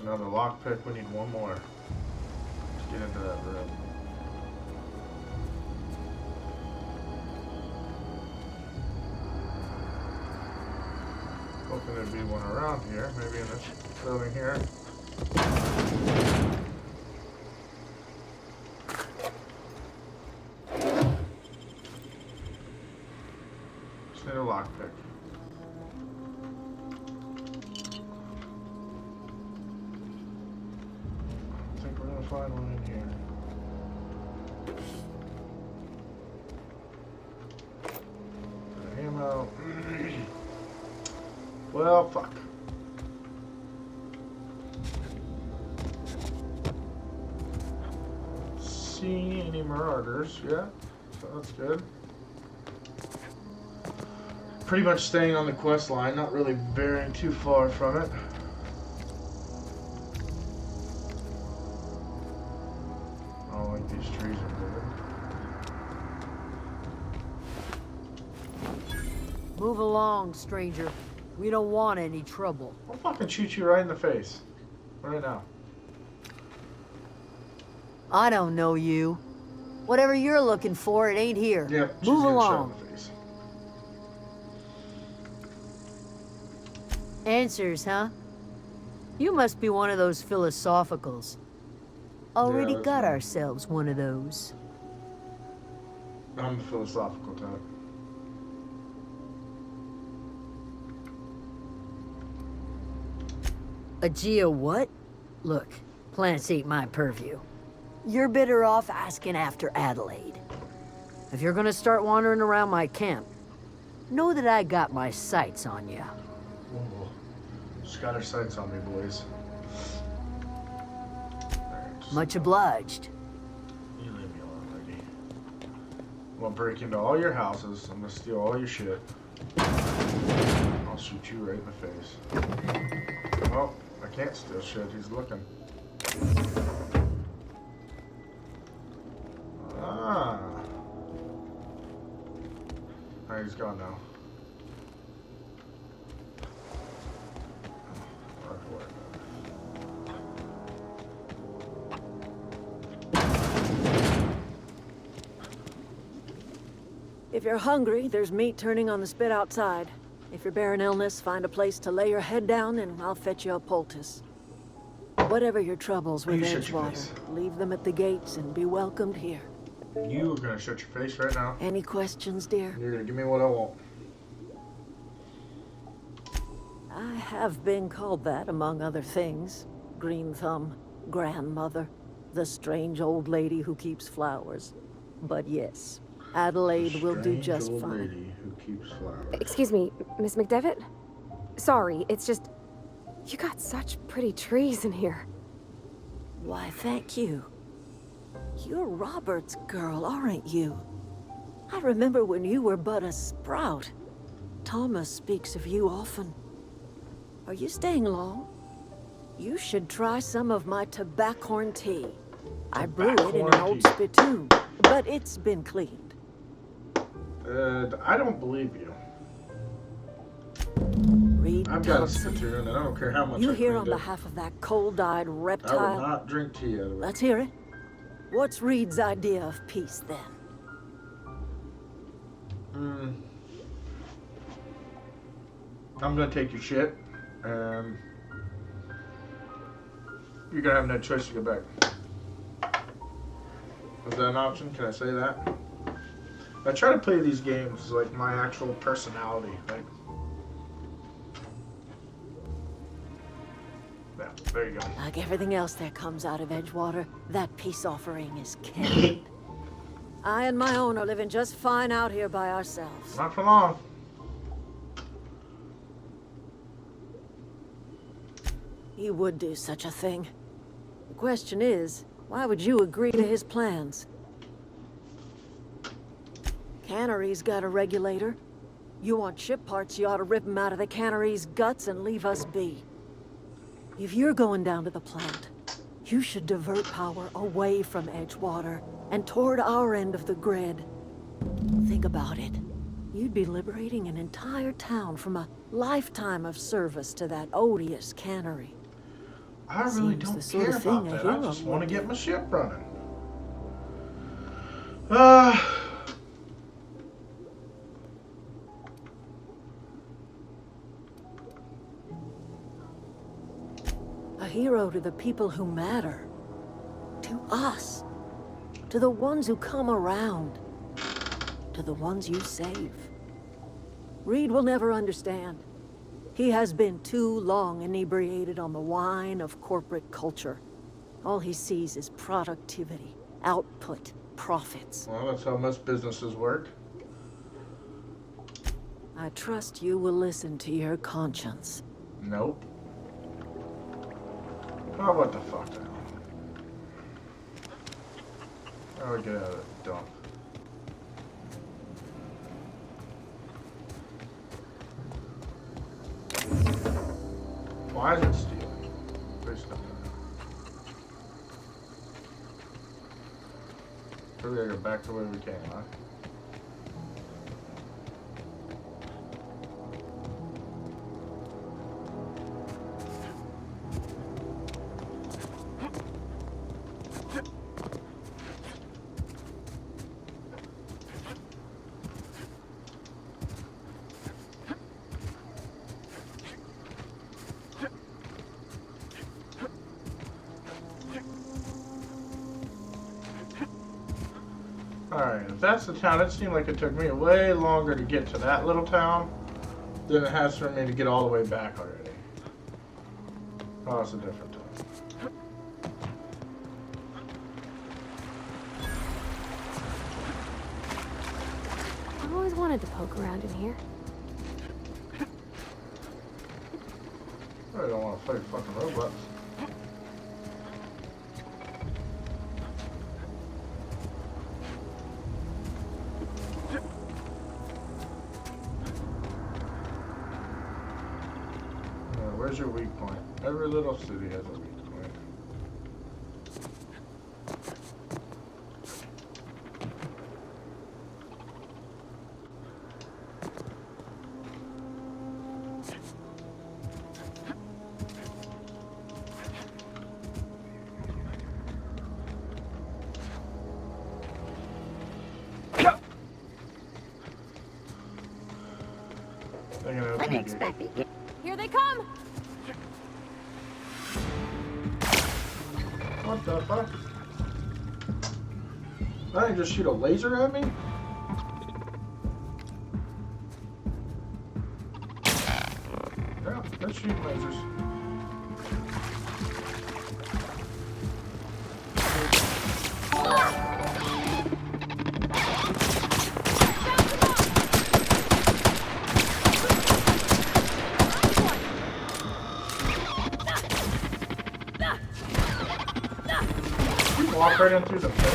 Another lockpick. We need one more to get into that room. Hoping there'd be one around here, maybe in this building here. Just need a lockpick. Find one in here. Ammo. Well, fuck. See any marauders yet? So that's good. Pretty much staying on the quest line, not really veering too far from it. These trees are moving. Move along, stranger. We don't want any trouble. I'll fucking shoot you right in the face. Right now. I don't know you. Whatever you're looking for, it ain't here. Yep, move along. Answers, huh? You must be one of those philosophicals. Already got ourselves one of those. I'm the philosophical type. A Geo what? Look, plants ain't my purview. You're better off asking after Adelaide. If you're gonna start wandering around my camp, know that I got my sights on you. Whoa. Just got our sights on me, boys. Much obliged. You leave me alone, lady. I'm gonna break into all your houses. I'm gonna steal all your shit. I'll shoot you right in the face. Oh, I can't steal shit. He's looking. Ah. Alright, he's gone now. If you're hungry, there's meat turning on the spit outside. If you're bearing illness, find a place to lay your head down and I'll fetch you a poultice. Whatever your troubles with Edgewater, leave them at the gates and be welcomed here. You are gonna shut your face right now. Any questions, dear? You're gonna give me what I want. I have been called that, among other things. Green Thumb, grandmother, the strange old lady who keeps flowers. But yes, Adelaide will do just old fine. Lady who keeps flowers. Excuse me, Miss McDevitt? Sorry, it's just... You got such pretty trees in here. Why, thank you. You're Robert's girl, aren't you? I remember when you were but a sprout. Thomas speaks of you often. Are you staying long? You should try some of my tobaccorn tea. I brew it in an old spittoon, but it's been cleaned. I don't believe you. Reed I've got a Thompson. spittoon, and I don't care how much You I here on cleaned it. behalf of that cold-eyed I reptile? would not drink tea out of it. Let's hear it. What's Reed's idea of peace, then? I'm gonna take your shit, and you're gonna have no choice to go back. Is that an option? Can I say that? I try to play these games like my actual personality. Like, yeah, there you go. Like everything else that comes out of Edgewater, that peace offering is candid. I and my own are living just fine out here by ourselves. Not for long. He would do such a thing. The question is, why would you agree to his plans? Cannery's got a regulator. You want ship parts, you ought to rip them out of the cannery's guts and leave us be. If you're going down to the plant, you should divert power away from Edgewater and toward our end of the grid. Think about it. You'd be liberating an entire town from a lifetime of service to that odious cannery. I really Seems don't the sort care of thing about a that. I hero just want to would get do. my ship running. A hero to the people who matter. To us. To the ones who come around. To the ones you save. Reed will never understand. He has been too long inebriated on the wine of corporate culture. All he sees is productivity, output, profits. Well, that's how most businesses work. I trust you will listen to your conscience. Nope. Oh, what the fuck now? How do I get out of it? Dump. Why is it stealing? Please stop that. So we gotta go back the way we came, huh? Alright, if that's the town, it seemed like it took me way longer to get to that little town than it has for me to get all the way back already. Oh, it's a different town. I've always wanted to poke around in here. I don't want to fight fucking robots. Where's your weak point? Every little city has a weak point. unexpected. Here they come! What the fuck? I didn't just shoot a laser at me? Yeah, let's shoot lasers. Walk right in through the pit.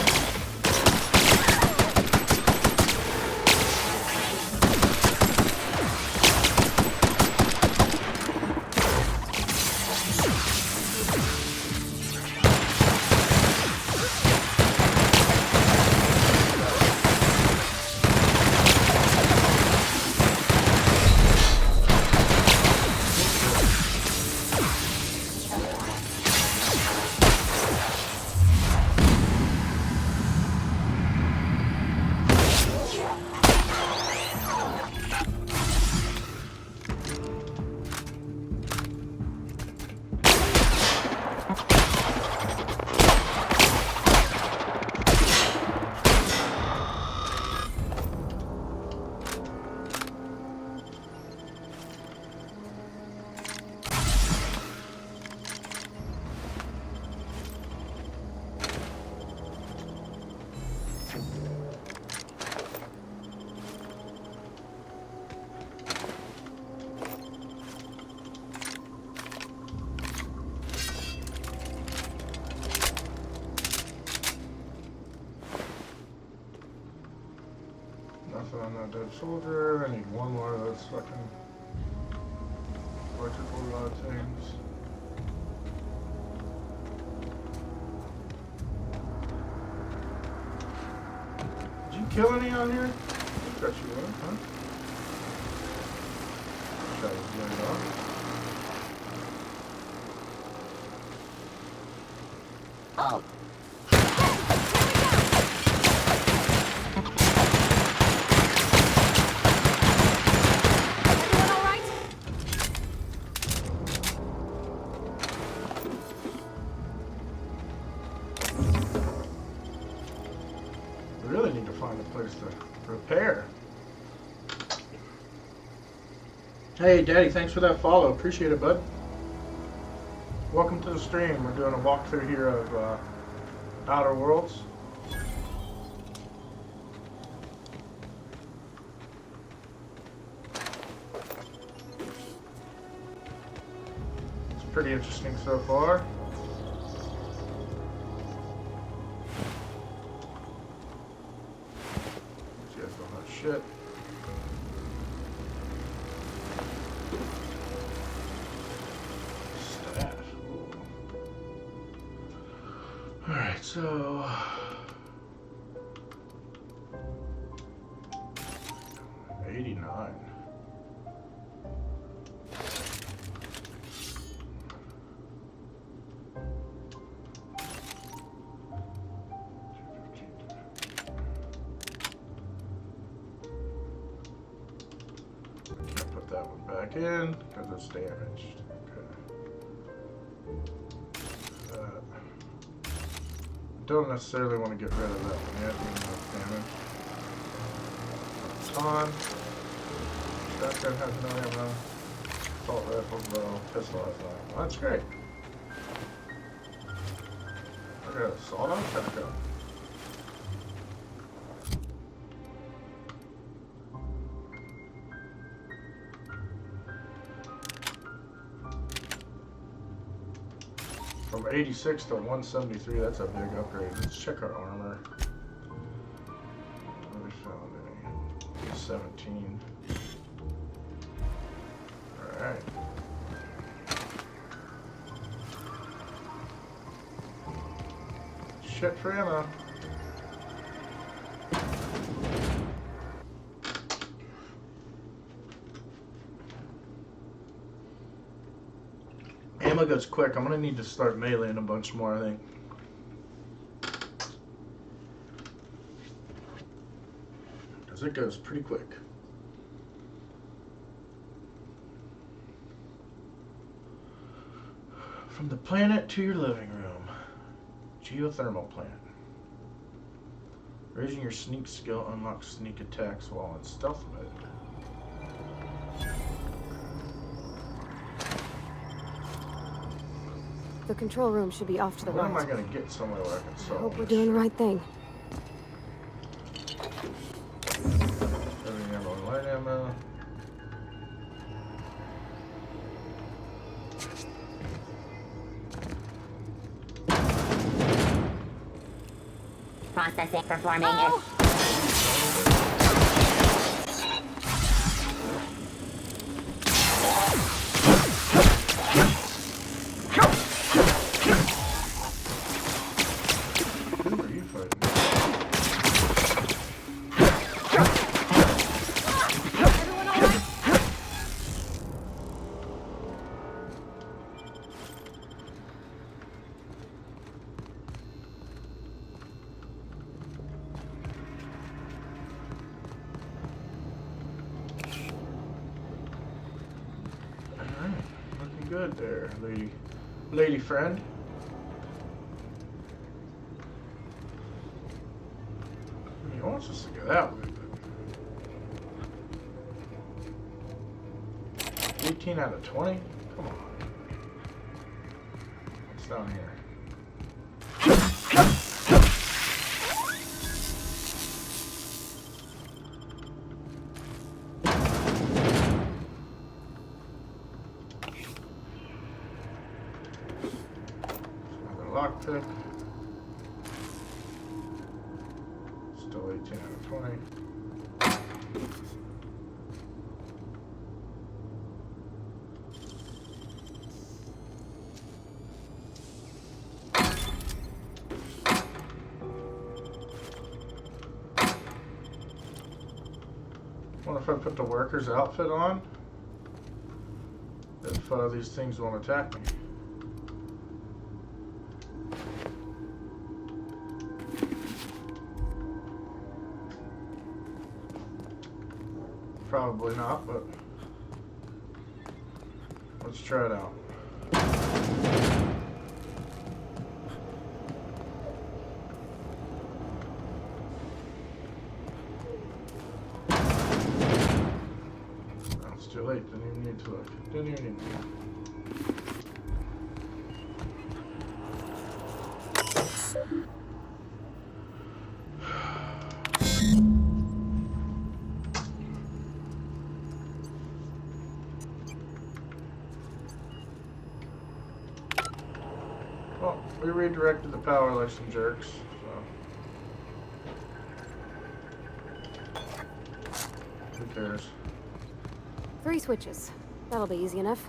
Nothing on that dead soldier. I need one more of those fucking electrical rod things. Did you kill any on here? I bet you would, huh? Try to get it off. Oh. We really need to find a place to repair. Hey, Daddy, thanks for that follow. Appreciate it, bud. Welcome to the stream. We're doing a walkthrough here of Outer Worlds. It's pretty interesting so far. You guys don't know shit. Staff. Alright, so 89. Can't put that one back in because it's damaged. Okay. Don't necessarily want to get rid of that one yet, even though it's damaged. On. Shotgun has no ammo. Assault rifle, bow, pistol has no ammo. That's great. I got assault on shotgun. From 86 to 173, that's a big upgrade. Let's check our armor. What we found any? 17. Alright. Shit for ammo. Ammo goes quick. I'm gonna need to start meleeing a bunch more, I think. Because it goes pretty quick. From the planet to your living room. Geothermal plant. Raising your sneak skill unlocks sneak attacks while in stealth mode. The control room should be off to the When right. am I gonna get somewhere where I can I solve hope we're this doing the shit? right thing. Heavy ammo, light ammo. Processing performing. Who are you fighting? Everyone all right? Alright, looking good there, lady friend. He wants us to go that way, but 18 out of 20? Come on. What's down here? Another lockpick. Still 18 out of 20. What if I put the worker's outfit on? If these things won't attack me. Probably not, but let's try it out. No, it's too late. Didn't even need to look. Didn't even need to look. Well, we redirected the power like some jerks, so who cares? 3 switches. That'll be easy enough.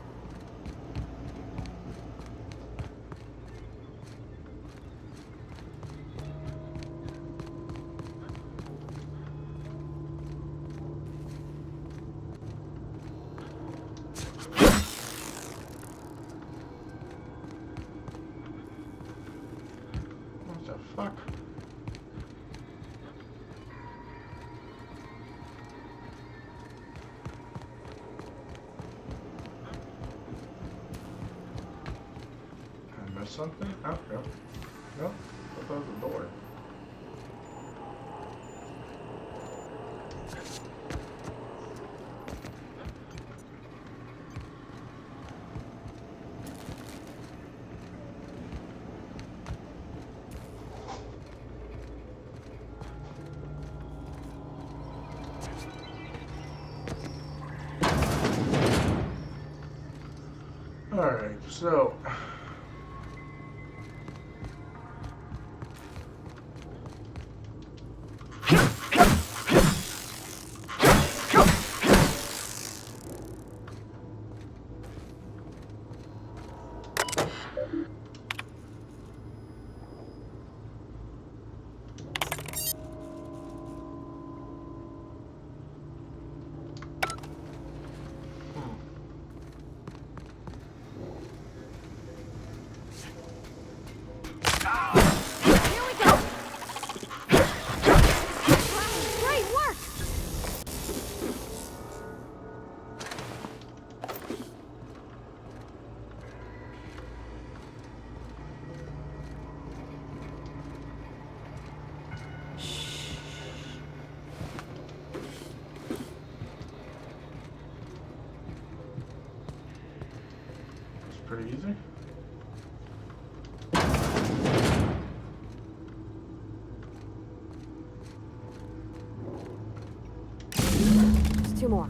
What the fuck? I missed something? Oh, no. No, I thought it was a door. Alright, so pretty easy. Just two more.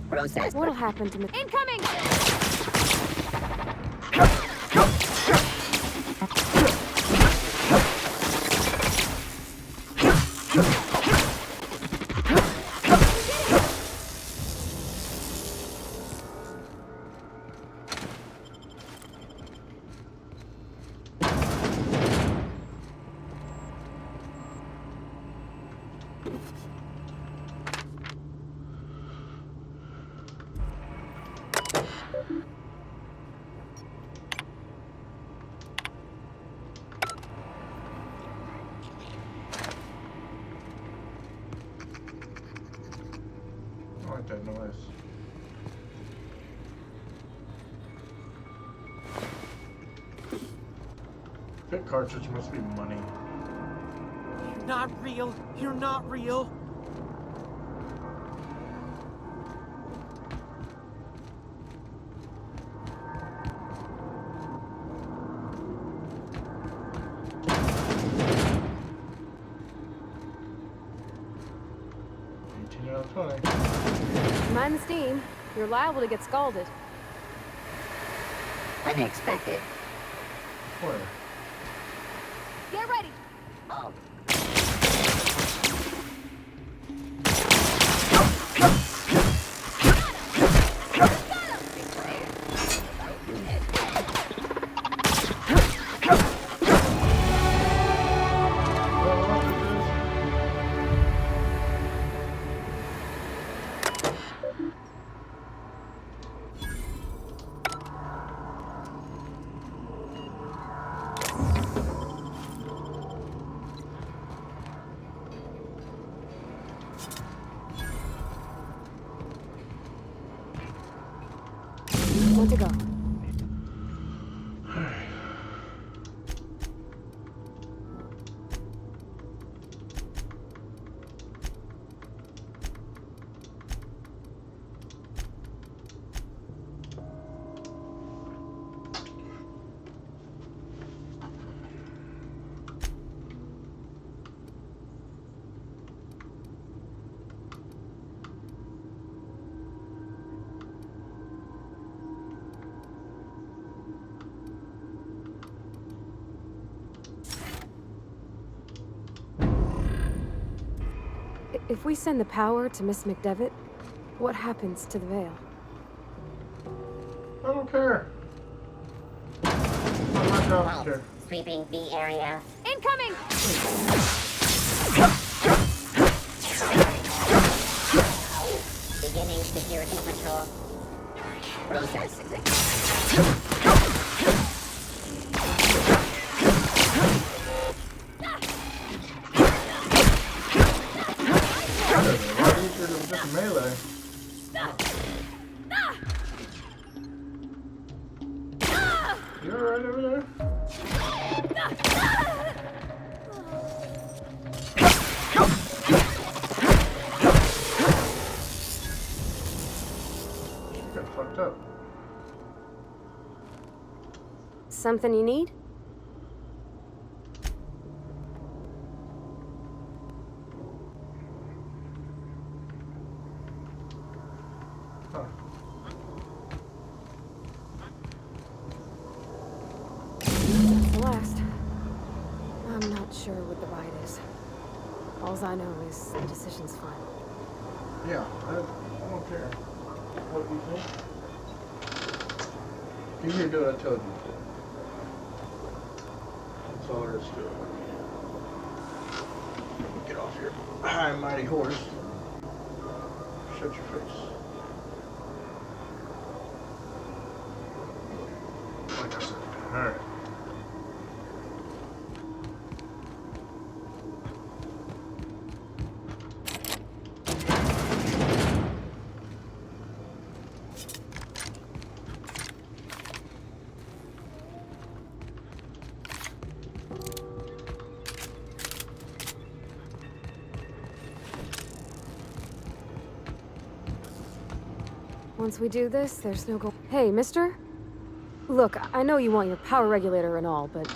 Process. What'll happen to me? Incoming! I like that noise. Bit cartridge must be money. You're not real. You're not real. Out of 20. Mind the steam. You're liable to get scalded. Unexpected. Where? Get ready! Oh. Want to go? If we send the power to Miss McDevitt, what happens to the veil? I don't care. I'm not going to care. Sweeping the area. Incoming! Beginning security patrol. Process. Why easier than just melee? You alright over there? You got fucked up. Something you need? Huh. The last. I'm not sure what the ride is. All I know is the decision's final. Yeah, I don't care. What do you think? You can do what I told you to. That's all there is to it. Get off your high and mighty horse. Shut your face. Like I said. Alright. Once we do this, there's no go. Hey, mister? Look, I know you want your power regulator and all, but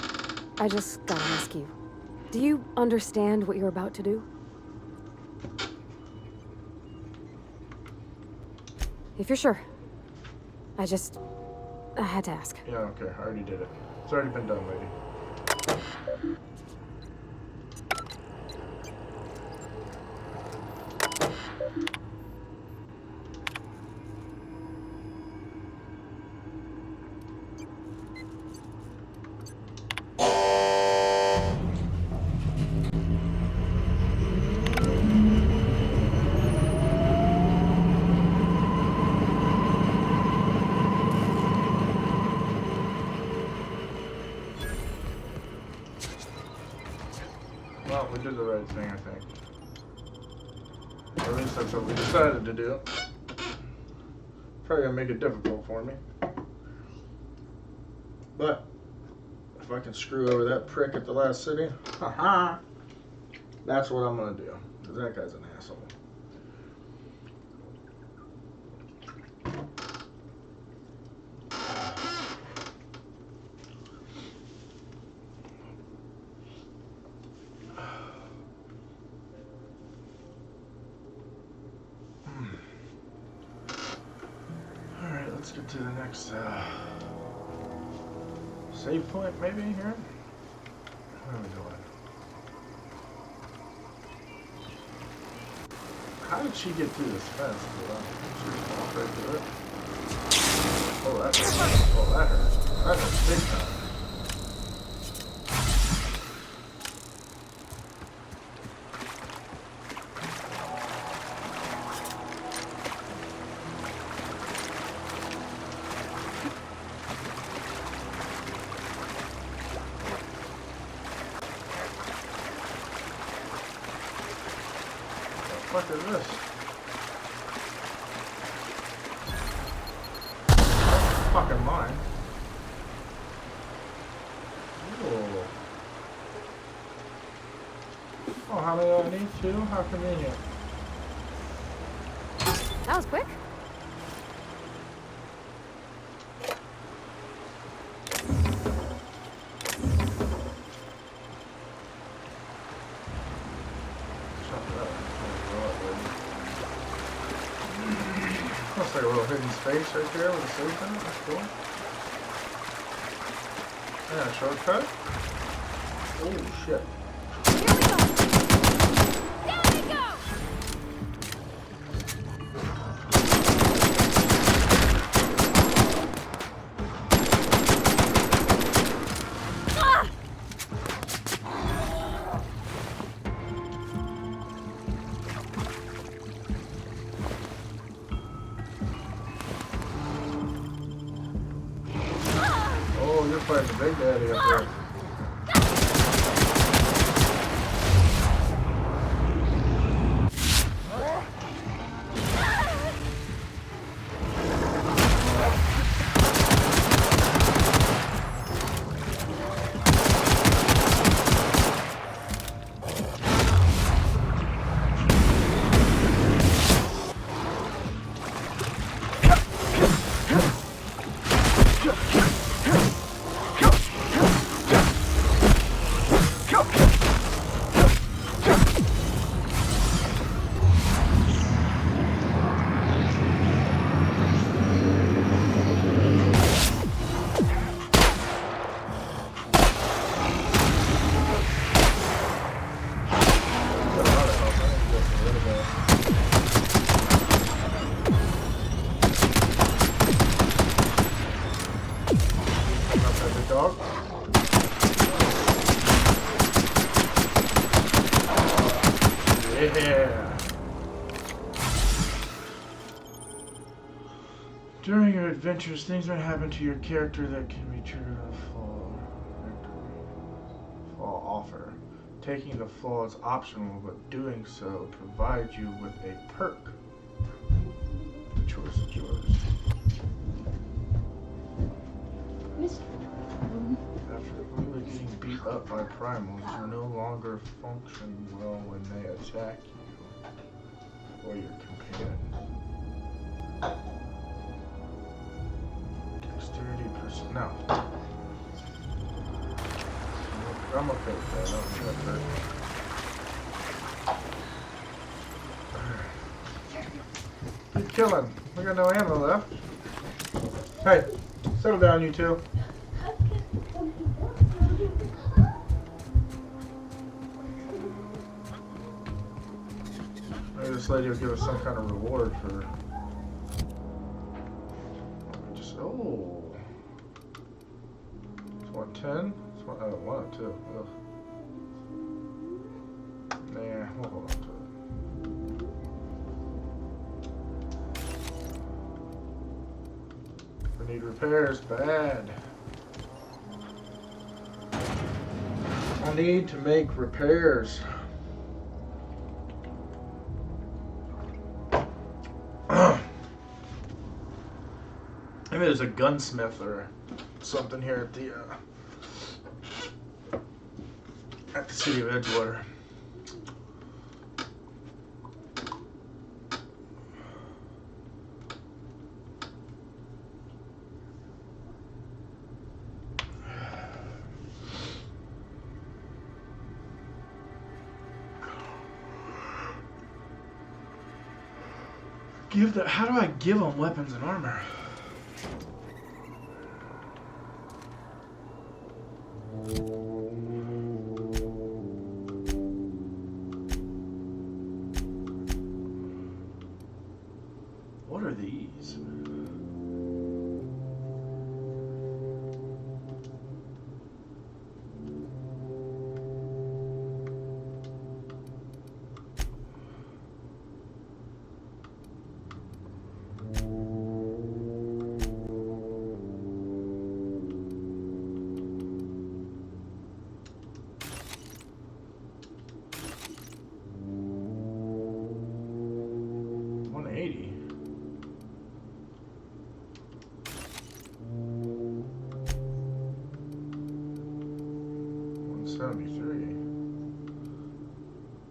I just gotta ask you. Do you understand what you're about to do? If you're sure. I had to ask. Yeah, okay, I already did it. It's already been done, lady. Well, we did the right thing, I think. Or at least that's what we decided to do. Probably gonna make it difficult for me. But, if I can screw over that prick at the last city, haha, that's what I'm gonna do. Because that guy's an asshole. Alright, let's get to the next save point, maybe, here? Where are we going? How did she get through this fence? She just walked right through it. Oh, that hurt. Oh, that hurt. That hurt big time. What the fuck is this? That's fucking mine. Ooh. Oh, how many do I need? 2? How convenient. That was quick. Looks like a little hidden space right there with a safe in it. That's cool. Yeah, shortcut. Oh shit. Oh, you're fighting the big daddy up there. Dog. Yeah. During your adventures, things may happen to your character that can be triggered a fall offer. Taking the fall is optional, but doing so provides you with a perk. The choice is yours. After really getting beat up by primals, you no longer function well when they attack you or your companion. Dexterity, perception. No. I'm okay with that. No, keep killing. We got no ammo left. Hey, settle down, you two. Maybe this lady will give us some kind of reward for. Just It's 110. It's 102. Ugh. Nah, we'll hold on to it. We need repairs bad. I need to make repairs. Maybe there's a gunsmith or something here at the city of Edgewater. How do I give them weapons and armor? What are these?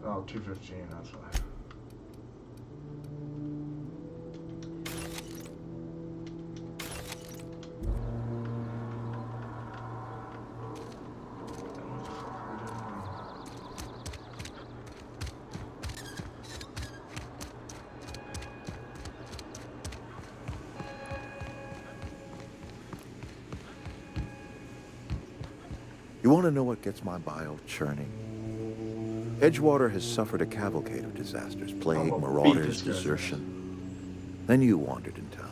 Oh, 215, that's fine. You want to know what gets my bile churning? Edgewater has suffered a cavalcade of disasters, plague, marauders, desertion. Then you wandered in town.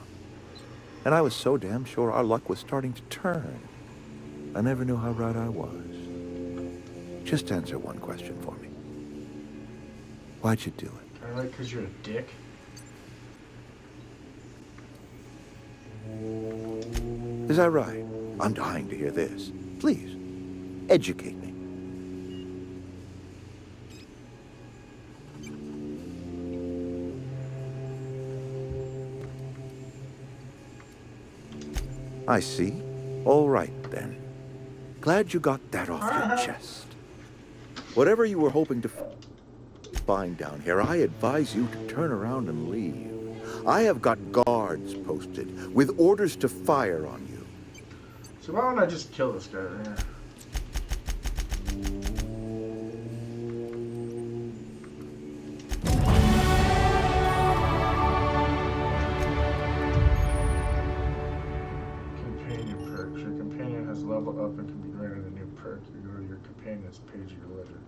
And I was so damn sure our luck was starting to turn. I never knew how right I was. Just answer one question for me. Why'd you do it? Kinda like 'cause you're a dick. Is that right? I'm dying to hear this. Please, educate me. I see. All right, then. Glad you got that off your chest. Whatever you were hoping to find down here, I advise you to turn around and leave. I have got guards posted with orders to fire on you. So why don't I just kill this guy right here? Up and can be granted a new perk. You go to your companion's page of your ledger.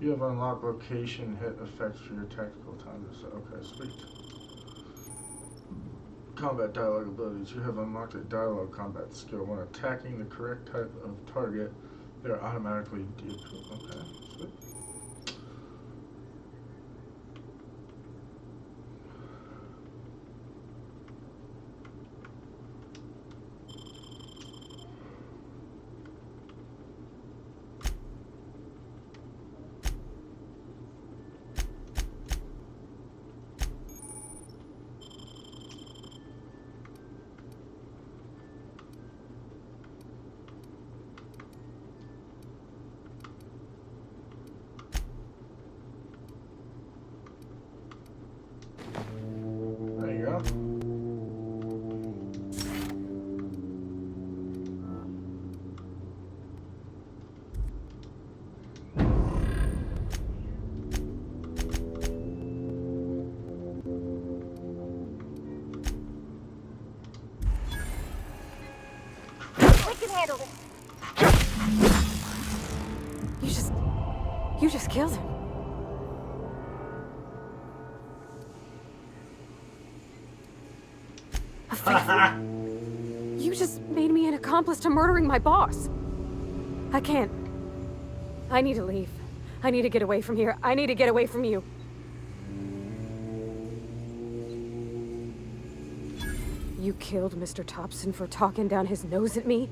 You have unlocked location hit effects for your tactical time. Okay, sweet. Combat dialogue abilities. You have unlocked a dialogue combat skill. When attacking the correct type of target, they are automatically okay, sweet. handle this. You just killed him. You just made me an accomplice to murdering my boss. I can't. I need to leave. I need to get away from here. I need to get away from you. You killed Mr. Thompson for talking down his nose at me?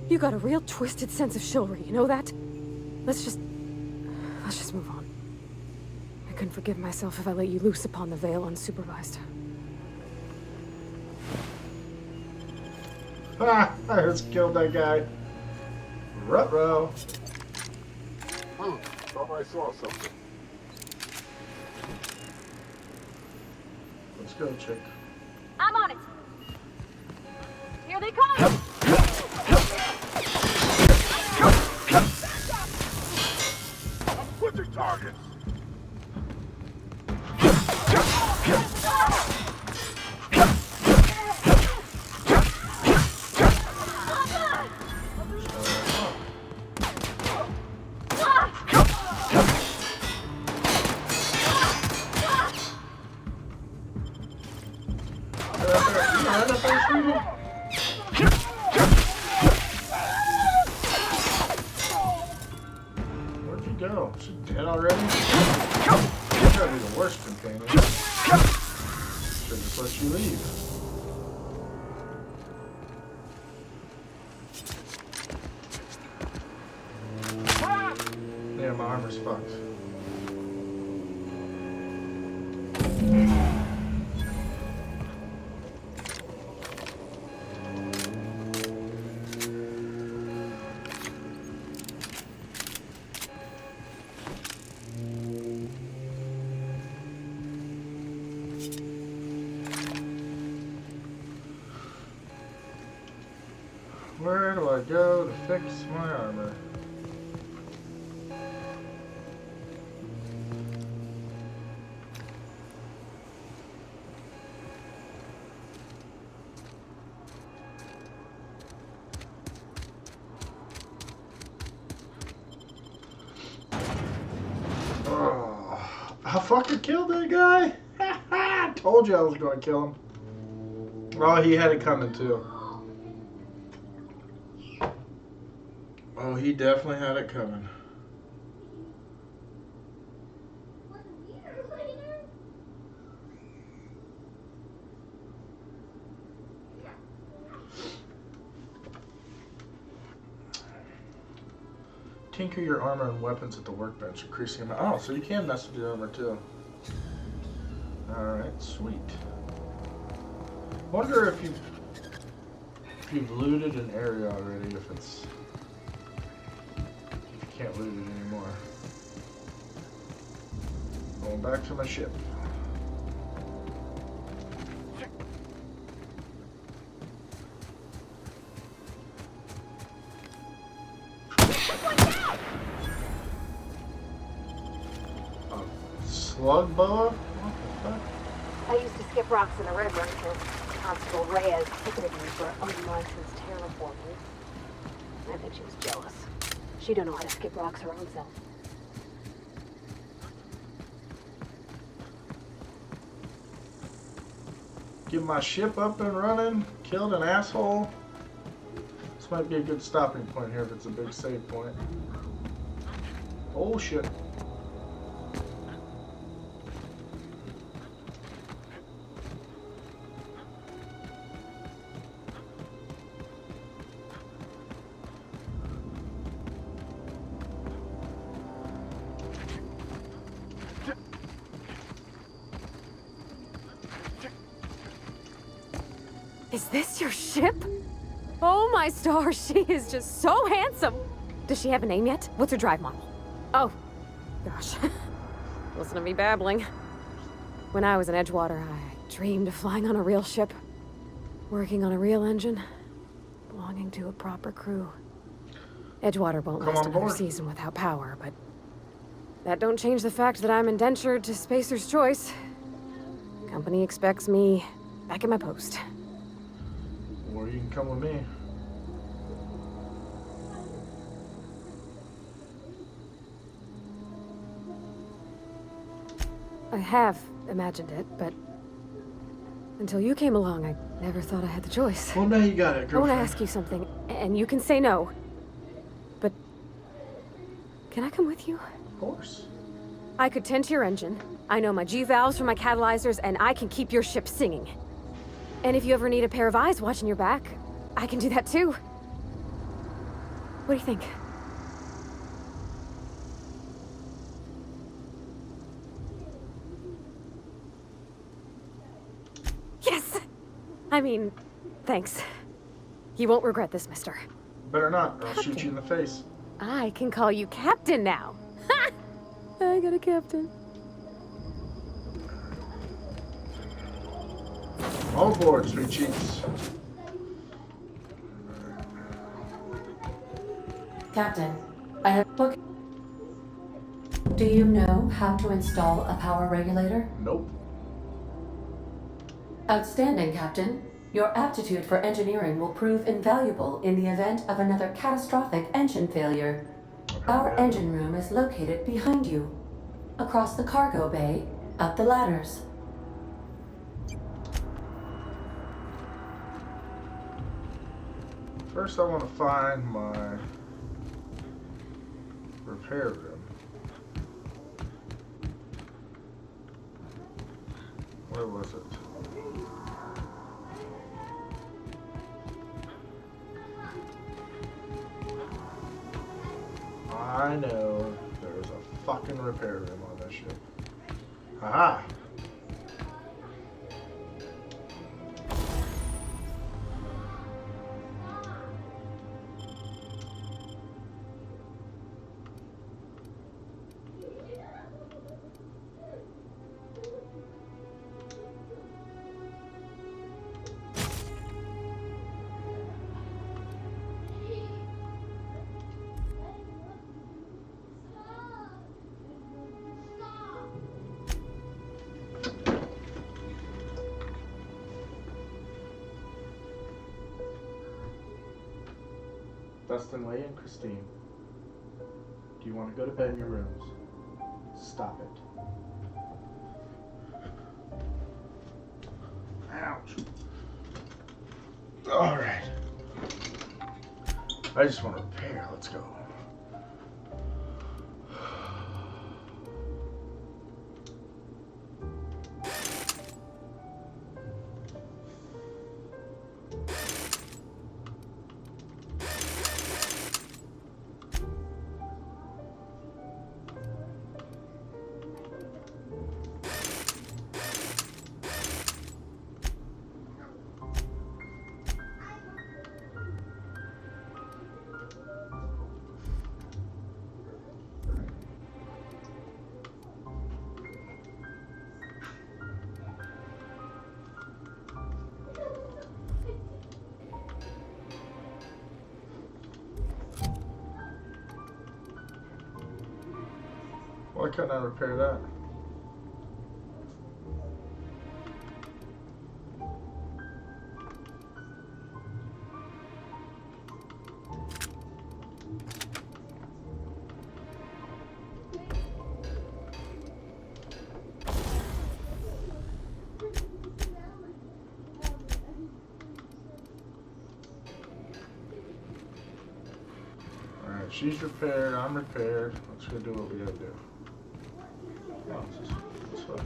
You got a real twisted sense of chivalry, you know that? Let's just move on. I couldn't forgive myself if I let you loose upon the Vale unsupervised. Ah, I just killed that guy. Ruh-roh. Thought I saw something. Let's go, chick. I'm on it. Here they come. Switching targets. Where'd you go? Is she dead already? You're gotta be the worst companion. Should just let you leave. Yeah, my armor's fucked. Where do I go to fix my armor? Oh, I fucking killed that guy. I told you I was going to kill him. Oh, he had it coming too. Oh, he definitely had it coming. Tinker your armor and weapons at the workbench, increasing them. Oh, so you can mess with your armor too. Alright, sweet. Wonder if you've looted an area already, if you can't loot it anymore. Going back to my ship. Slug boa? What the fuck? I used to skip rocks in the river until Constable Reyes ticketed me for unlicensed terraforming. I think she was jealous. She don't know how to skip rocks her own self. Get my ship up and running. Killed an asshole. This might be a good stopping point here if it's a big save point. Oh shit. Is this your ship? Oh my stars, she is just so handsome. Does she have a name yet? What's her drive model? Oh, gosh. Listen to me babbling. When I was in Edgewater, I dreamed of flying on a real ship, working on a real engine, belonging to a proper crew. Edgewater won't last another season without power, but that don't change the fact that I'm indentured to Spacer's Choice. Company expects me back at my post. Or you can come with me. I have imagined it, but until you came along, I never thought I had the choice. Well, now you got it, I want girlfriend. to ask you something, and you can say no. But can I come with you? Of course. I could tend to your engine. I know my G-valves from my catalyzers, and I can keep your ship singing. And if you ever need a pair of eyes watching your back, I can do that too. What do you think? Yes! I mean, thanks. You won't regret this, mister. Better not, or I'll shoot you in the face. I can call you Captain now. Ha! I got a captain. All aboard, sweet cheeks. Captain, I have booked. Do you know how to install a power regulator? Nope. Outstanding, Captain. Your aptitude for engineering will prove invaluable in the event of another catastrophic engine failure. Our engine room is located behind you. Across the cargo bay, up the ladders. First, I want to find my repair room. Where was it? I know there's a fucking repair room on this ship. Haha! Dustin, Lee, and Christine, do you want to go to bed in your rooms? Stop it. Ouch. Alright. I just want to repair. Let's go. Why couldn't I repair that? Alright, she's repaired, I'm repaired. Let's go do what we gotta do. Oh, this way.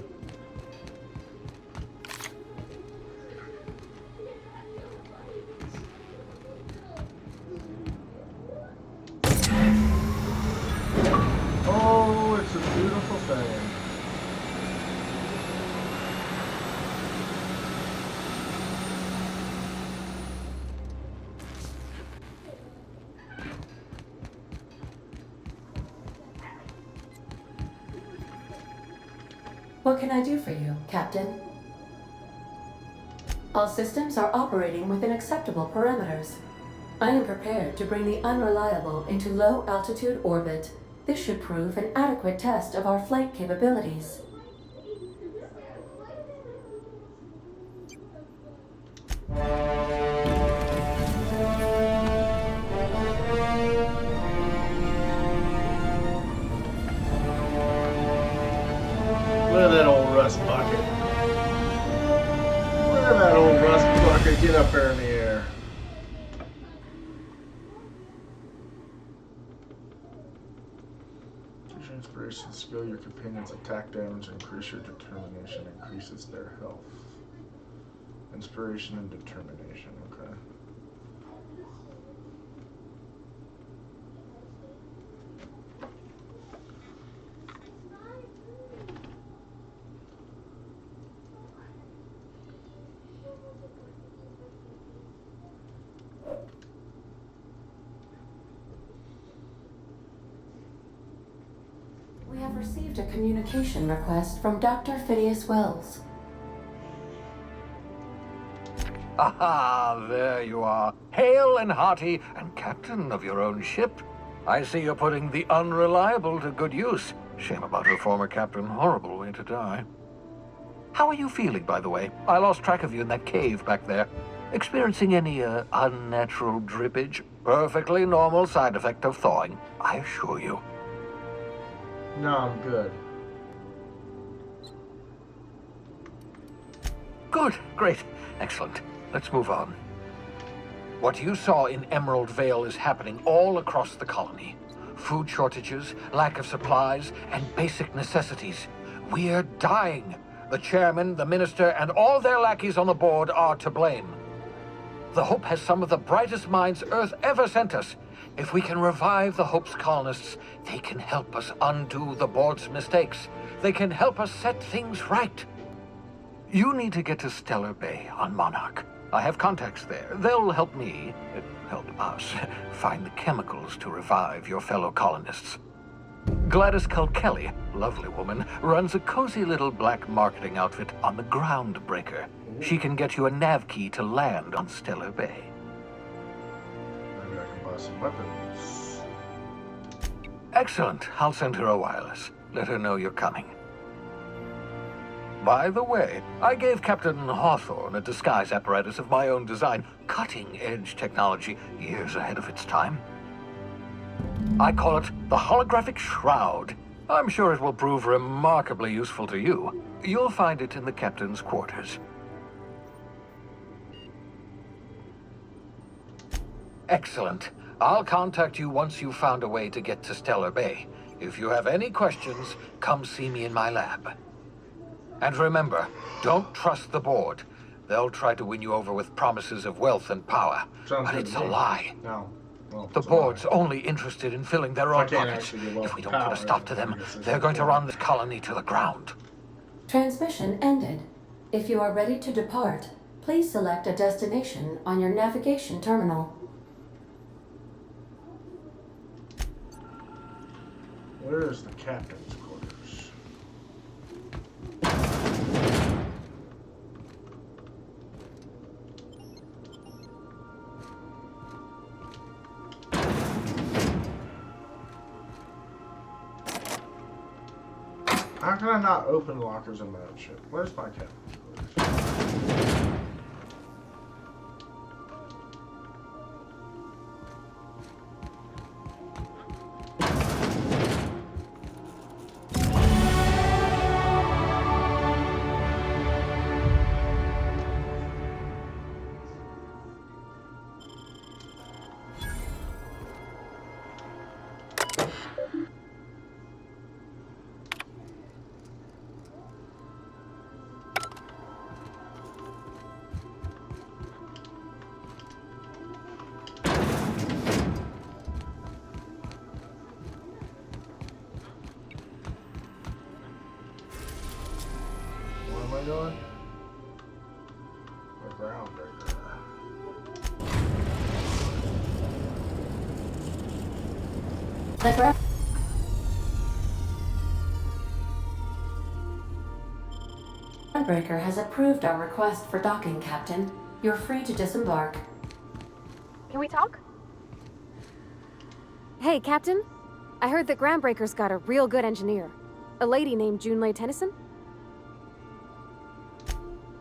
Oh, it's a beautiful thing. What can I do for you, Captain? All systems are operating within acceptable parameters. I am prepared to bring the unreliable into low-altitude orbit. This should prove an adequate test of our flight capabilities. Look at that old rust bucket. Look at that old rust bucket. Get up there in the air. Use your inspiration to skill your companions' attack damage and increase your determination. Increases their health. Inspiration and determination. Okay. We have received a communication request from Dr. Phineas Wells. Aha, there you are. Hale and hearty, and captain of your own ship. I see you're putting the unreliable to good use. Shame about her former captain. Horrible way to die. How are you feeling, by the way? I lost track of you in that cave back there. Experiencing any, unnatural drippage? Perfectly normal side effect of thawing, I assure you. No, I'm good. Good, great, excellent. Let's move on. What you saw in Emerald Vale is happening all across the colony. Food shortages, lack of supplies, and basic necessities. We're dying. The chairman, the minister, and all their lackeys on the board are to blame. The Hope has some of the brightest minds Earth ever sent us. If we can revive the Hope's colonists, they can help us undo the board's mistakes. They can help us set things right. You need to get to Stellar Bay on Monarch. I have contacts there. They'll help me, help us, find the chemicals to revive your fellow colonists. Gladys Kelly, lovely woman, runs a cozy little black marketing outfit on the Groundbreaker. She can get you a nav key to land on Stellar Bay. Maybe I can buy some weapons. Excellent. I'll send her a wireless. Let her know you're coming. By the way, I gave Captain Hawthorne a disguise apparatus of my own design, cutting-edge technology, years ahead of its time. I call it the Holographic Shroud. I'm sure it will prove remarkably useful to you. You'll find it in the captain's quarters. Excellent. I'll contact you once you've found a way to get to Stellar Bay. If you have any questions, come see me in my lab. And remember, don't trust the board. They'll try to win you over with promises of wealth and power. But it's a lie. No. Well, the board's only interested in filling their own pockets. If we don't put a stop to them, they're going to run this colony to the ground. Transmission ended. If you are ready to depart, please select a destination on your navigation terminal. Where is the captain's quarters? How can I not open lockers in my own ship? Where's my captain's quarters? Going? The Groundbreaker. The Groundbreaker has approved our request for docking, Captain. You're free to disembark. Can we talk? Hey, Captain. I heard that Groundbreaker's got a real good engineer. A lady named Junlei Tennyson.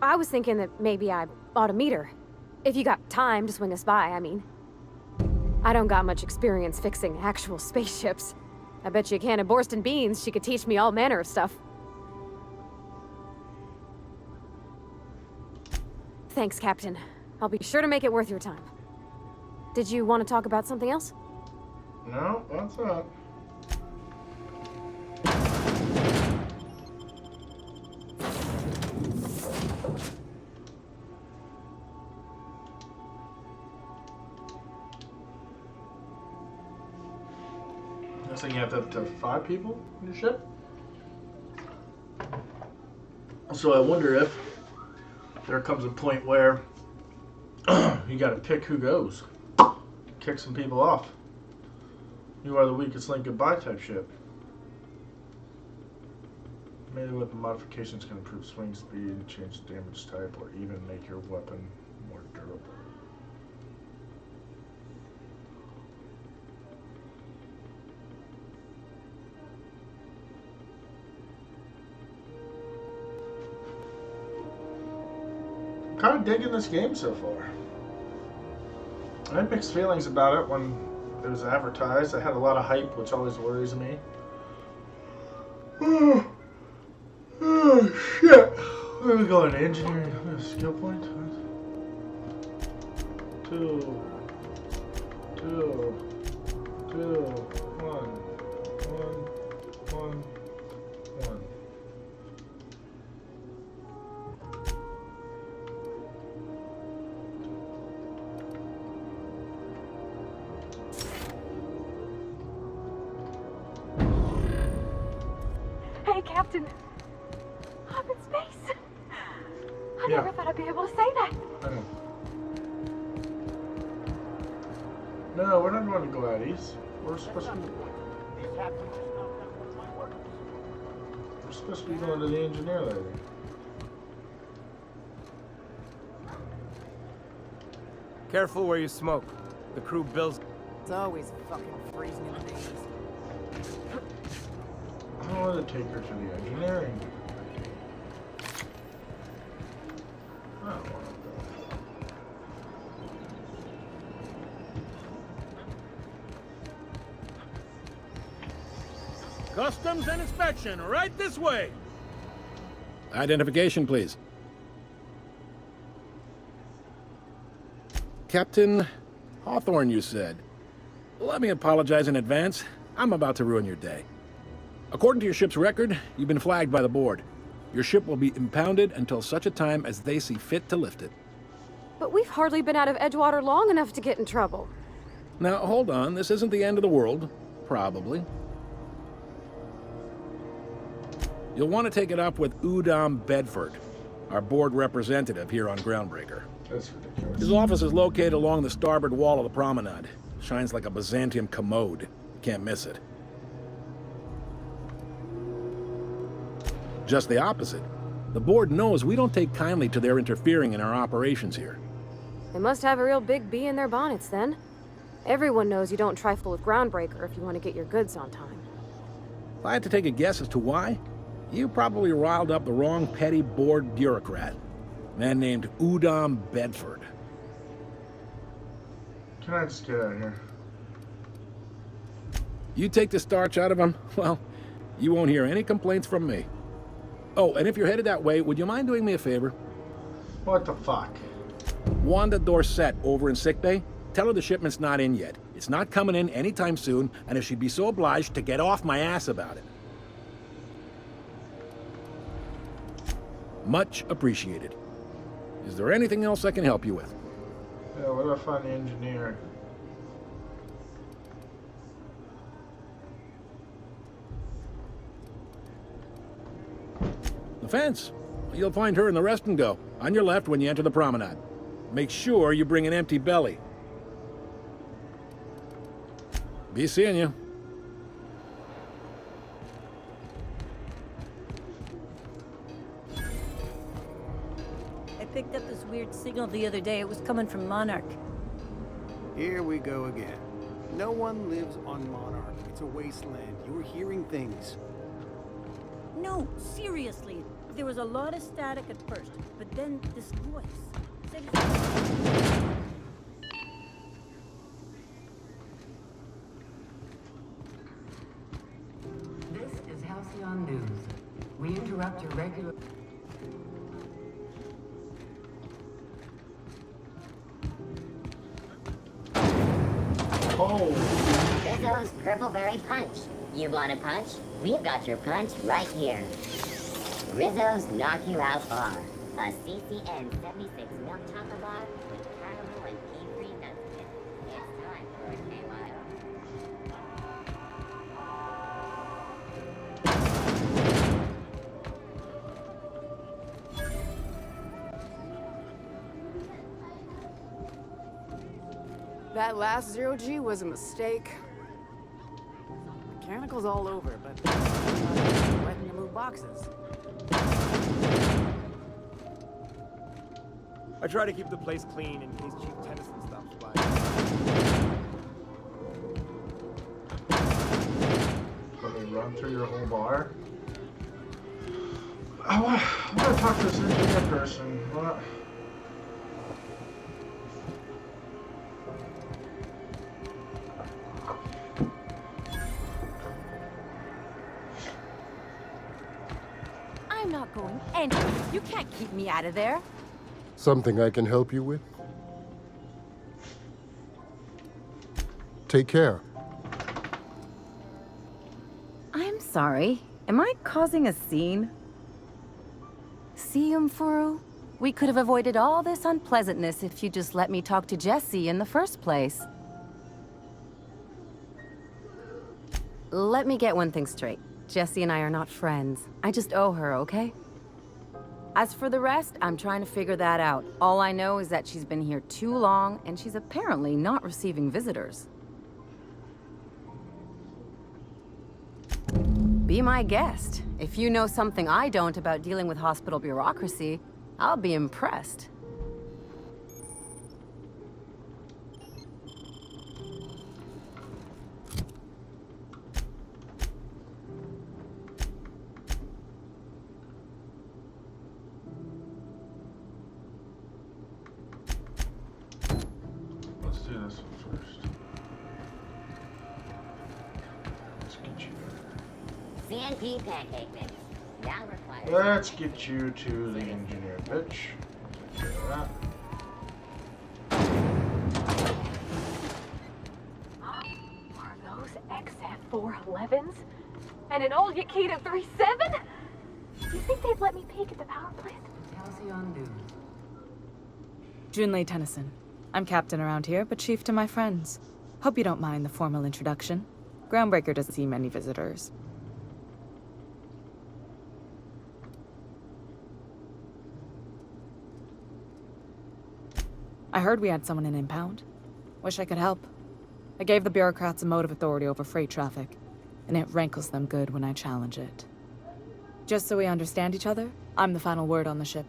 I was thinking that maybe I ought to meet her. If you got time to swing us by, I mean. I don't got much experience fixing actual spaceships. I bet you a can of Borston beans she could teach me all manner of stuff. Thanks, Captain. I'll be sure to make it worth your time. Did you want to talk about something else? No, that's it. So you have up to 5 people in your ship? So I wonder if there comes a point where you gotta pick who goes. Kick some people off. You are the weakest link, goodbye type ship. Melee weapon modifications can improve swing speed, change the damage type, or even make your weapon more durable. I'm kind of digging this game so far. I had mixed feelings about it when it was advertised. I had a lot of hype, which always worries me. Oh shit. Where are we going? Engineering skill point? 2, 2, 2, 1, 1, 1, 1. Hey, Captain. I'm in space. I Yeah. never thought I'd be able to say that. I know. No, we're not going to go out east. We're supposed to be going to the engineer lady. Careful where you smoke. The crew bills. It's always fucking freezing in the days. I want to take her to the engineering. I don't want to go. Customs and inspection, right this way. Identification, please. Captain Hawthorne, you said. Let me apologize in advance. I'm about to ruin your day. According to your ship's record, you've been flagged by the board. Your ship will be impounded until such a time as they see fit to lift it. But we've hardly been out of Edgewater long enough to get in trouble. Now, hold on. This isn't the end of the world. Probably. You'll want to take it up with Udom Bedford, our board representative here on Groundbreaker. That's ridiculous. His office is located along the starboard wall of the promenade. Shines like a Byzantium commode. You can't miss it. Just the opposite. The board knows we don't take kindly to their interfering in our operations here. They must have a real big bee in their bonnets, then. Everyone knows you don't trifle with Groundbreaker if you want to get your goods on time. If I had to take a guess as to why, you probably riled up the wrong petty board bureaucrat. A man named Udom Bedford. Can I just get out of here? You take the starch out of him, well, you won't hear any complaints from me. Oh, and if you're headed that way, would you mind doing me a favor? What the fuck? Wanda Dorset over in sickbay, tell her the shipment's not in yet. It's not coming in anytime soon, and if she'd be so obliged to get off my ass about it. Much appreciated. Is there anything else I can help you with? Yeah, where do I find the engineer? The fence. You'll find her in the rest and go, on your left when you enter the promenade. Make sure you bring an empty belly. Be seeing you. I picked up this weird signal the other day. It was coming from Monarch. Here we go again. No one lives on Monarch. It's a wasteland. You're hearing things. No, seriously. There was a lot of static at first, but then this voice said This is Halcyon News. We interrupt your regular... Oh. Rizzo's Purpleberry Punch. You want a punch? We've got your punch right here. Rizzo's Knock You Out Bar. A CCN 76 milk chocolate bar with caramel and pea-free nuts in it. It's time for a KYO. That last zero-G was a mistake. Mechanicals all over, but letting to move boxes. I try to keep the place clean in case Chief Tennyson stops by. Let me run through your whole bar. I want to talk to this engineer person. What? I'm not going anywhere. You can't keep me out of there. Something I can help you with? Take care. I'm sorry. Am I causing a scene? See, Umfuru? We could have avoided all this unpleasantness if you just let me talk to Jessie in the first place. Let me get one thing straight. Jessie and I are not friends. I just owe her, okay? As for the rest, I'm trying to figure that out. All I know is that she's been here too long, and she's apparently not receiving visitors. Be my guest. If you know something I don't about dealing with hospital bureaucracy, I'll be impressed. Let's do this one first. Let's get you. CNP pancake mix. Now required. Let's get you to the engineer, bitch. Take care of that. Are those XF411s? And an old Yakita 37? Do you think they'd let me peek at the power plant? Halcyon News. Junlei Tennyson. I'm captain around here, but chief to my friends. Hope you don't mind the formal introduction. Groundbreaker doesn't see many visitors. I heard we had someone in impound. Wish I could help. I gave the bureaucrats a motive authority over freight traffic, and it rankles them good when I challenge it. Just so we understand each other, I'm the final word on the ship.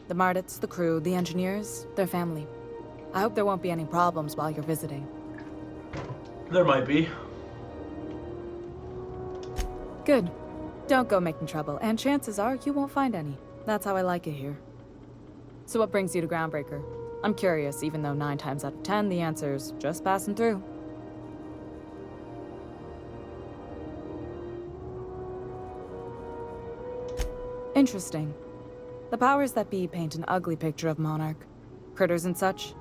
The Mardits, the crew, the engineers, their family. I hope there won't be any problems while you're visiting. There might be. Good. Don't go making trouble, and chances are you won't find any. That's how I like it here. So what brings you to Groundbreaker? I'm curious, even though 9 times out of 10 the answer's just passing through. Interesting. The powers that be paint an ugly picture of Monarch. Critters and such.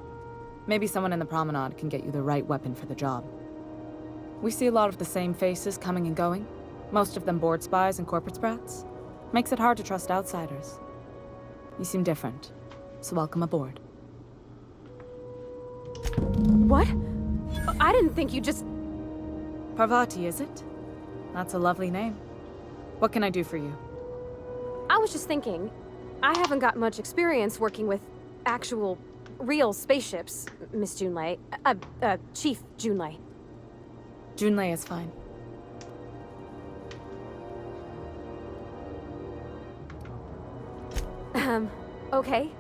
Maybe someone in the promenade can get you the right weapon for the job. We see a lot of the same faces coming and going. Most of them board spies and corporate sprats. Makes it hard to trust outsiders. You seem different, so welcome aboard. What? I didn't think you just... Parvati, is it? That's a lovely name. What can I do for you? I was just thinking, I haven't got much experience working with actual, real spaceships, Miss Junlei. Chief Junlei. Junlei is fine. Okay.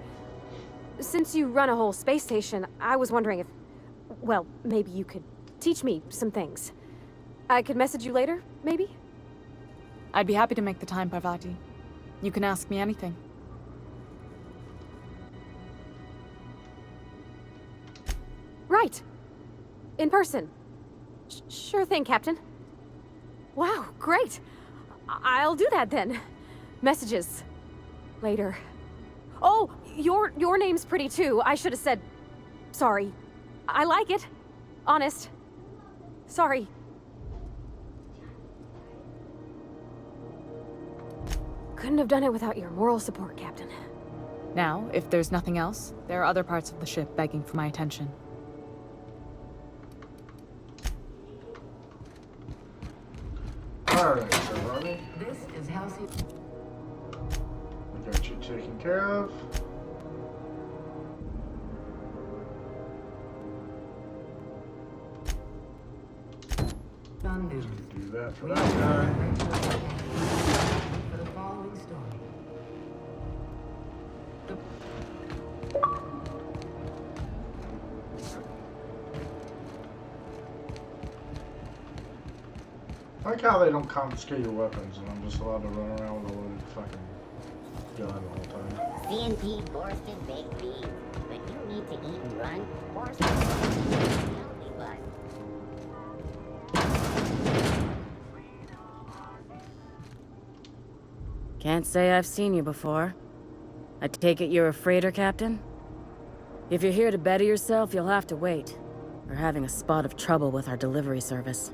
Since you run a whole space station, I was wondering if... Well, maybe you could teach me some things. I could message you later, maybe? I'd be happy to make the time, Parvati. You can ask me anything. Right. In person. Sure thing, Captain. Wow, great. I'll do that then. Messages. Later. Oh, your name's pretty too. I should have said... Sorry. I like it. Honest. Sorry. Couldn't have done it without your moral support, Captain. Now, if there's nothing else, there are other parts of the ship begging for my attention. Alright, so Ronnie, This is Halcyon. we got you taken care of. News. Do that for that guy. For the following story. I like how they don't confiscate your weapons and I'm just allowed to run around with a loaded fucking gun the whole time. CNP Borsted baked beans. But you need to eat and run. Borsted is the only one. Can't say I've seen you before. I take it you're a freighter, Captain? If you're here to better yourself, you'll have to wait. We're having a spot of trouble with our delivery service.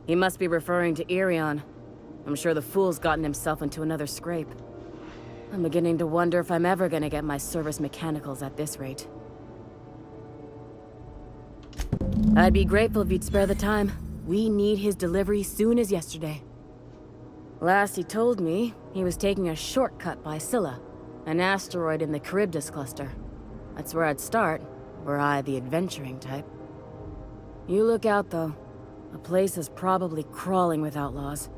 He must be referring to Irion. I'm sure the fool's gotten himself into another scrape. I'm beginning to wonder if I'm ever gonna get my service mechanicals at this rate. I'd be grateful if you'd spare the time. We need his delivery soon as yesterday. Last he told me, he was taking a shortcut by Scylla, an asteroid in the Charybdis cluster. That's where I'd start, were I the adventuring type. You look out, though. The place is probably crawling with outlaws.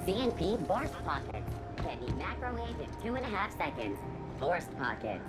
CNP Borst Pockets. Can be macrowaved in 2.5 seconds. Borst Pockets.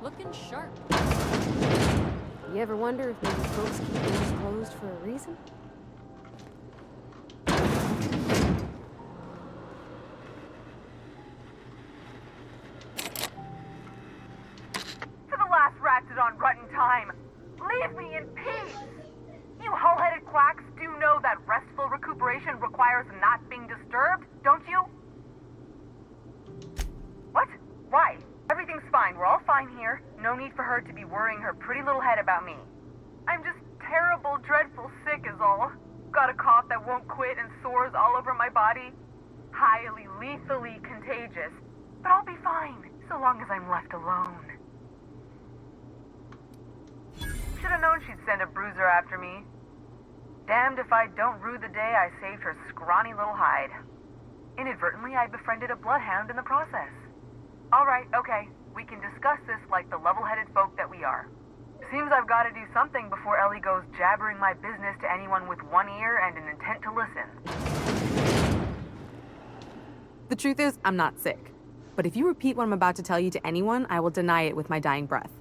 Looking sharp. You ever wonder if maybe folks keep doors closed for a reason? For the last ratchet on rotten time, leave me in peace! You hull-headed quacks do know that restful recuperation requires not being disturbed, don't you? What? Why? Everything's fine. We're all fine here. No need for her to be worrying her pretty little head about me. I'm just terrible, dreadful sick is all. Got a cough that won't quit and sores all over my body. Highly, lethally contagious. But I'll be fine, so long as I'm left alone. Should've known she'd send a bruiser after me. Damned if I don't rue the day I saved her scrawny little hide. Inadvertently, I befriended a bloodhound in the process. All right, okay. We can discuss this like the level-headed folk that we are. Seems I've got to do something before Ellie goes jabbering my business to anyone with one ear and an intent to listen. The truth is, I'm not sick. But if you repeat what I'm about to tell you to anyone, I will deny it with my dying breath.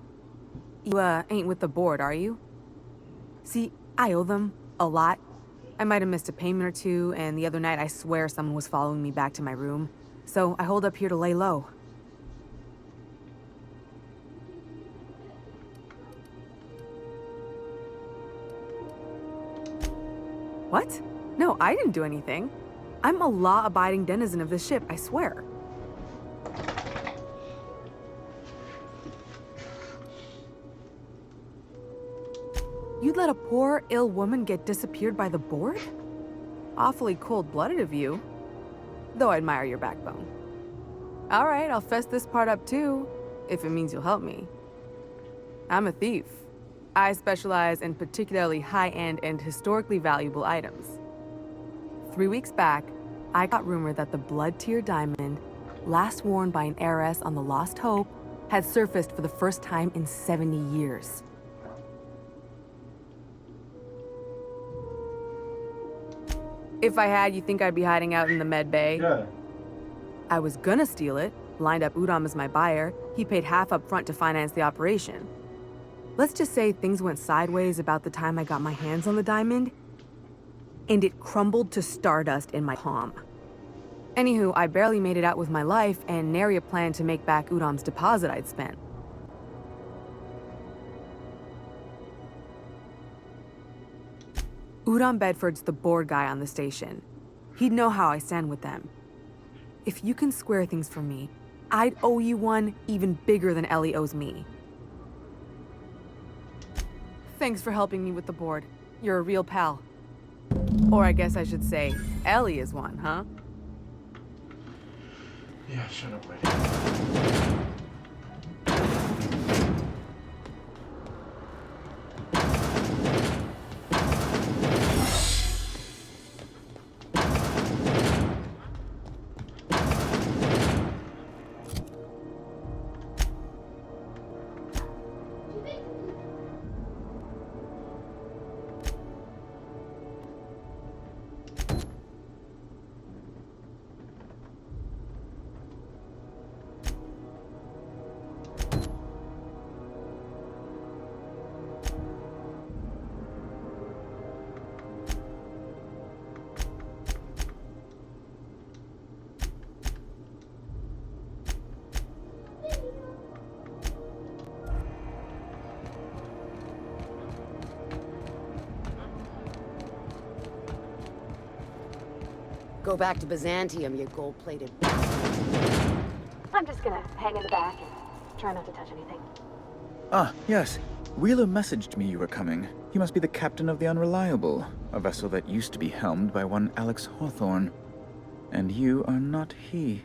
You, ain't with the board, are you? See, I owe them a lot. I might have missed a payment or two, and the other night I swear someone was following me back to my room. So I hold up here to lay low. What? No, I didn't do anything. I'm a law-abiding denizen of this ship, I swear. You'd let a poor, ill woman get disappeared by the board? Awfully cold-blooded of you. Though I admire your backbone. All right, I'll fess this part up too, if it means you'll help me. I'm a thief. I specialize in particularly high-end and historically valuable items. 3 weeks back, I got rumor that the Blood Tier diamond, last worn by an heiress on the Lost Hope, had surfaced for the first time in 70 years. If I had, you think I'd be hiding out in the med bay? Yeah. I was gonna steal it, lined up Udom as my buyer. He paid half up front to finance the operation. Let's just say things went sideways about the time I got my hands on the diamond, and it crumbled to stardust in my palm. Anywho, I barely made it out with my life, and nary a plan to make back Udom's deposit I'd spent. Udom Bedford's the board guy on the station. He'd know how I stand with them. If you can square things for me, I'd owe you one even bigger than Ellie owes me. Thanks for helping me with the board. You're a real pal. Or I guess I should say, Ellie is one, huh? Yeah, shut up, lady. Go back to Byzantium, you gold-plated. I'm just gonna hang in the back and try not to touch anything. Ah, yes. Wheeler messaged me you were coming. He must be the captain of the Unreliable, a vessel that used to be helmed by one Alex Hawthorne. And you are not he.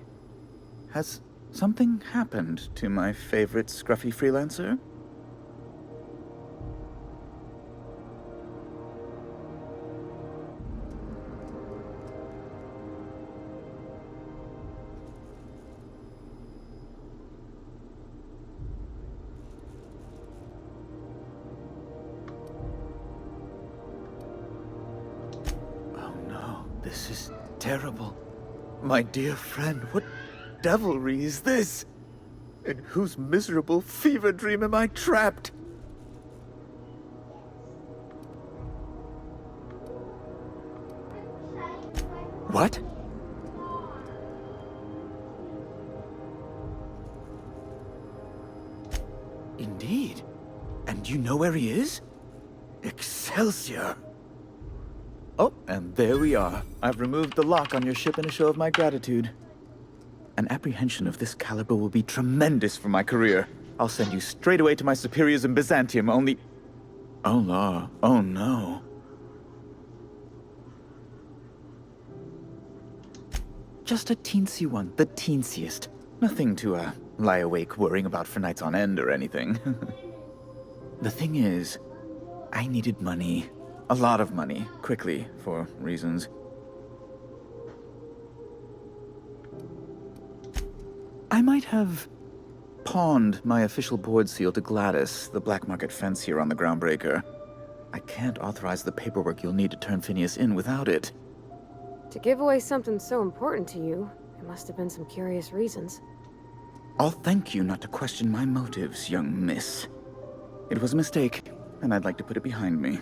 Has something happened to my favorite scruffy freelancer? This is terrible. My dear friend, what devilry is this? In whose miserable fever dream am I trapped? What? Indeed. And you know where he is? Excelsior! Oh, and there we are. I've removed the lock on your ship in a show of my gratitude. An apprehension of this caliber will be tremendous for my career. I'll send you straight away to my superiors in Byzantium, only... Oh, no. Oh, no. Just a teensy one, the teensiest. Nothing to, lie awake worrying about for nights on end or anything. The thing is, I needed money. A lot of money, quickly, for reasons. I might have pawned my official board seal to Gladys, the black market fence here on the Groundbreaker. I can't authorize the paperwork you'll need to turn Phineas in without it. To give away something so important to you, there must have been some curious reasons. I'll thank you not to question my motives, young miss. It was a mistake, and I'd like to put it behind me.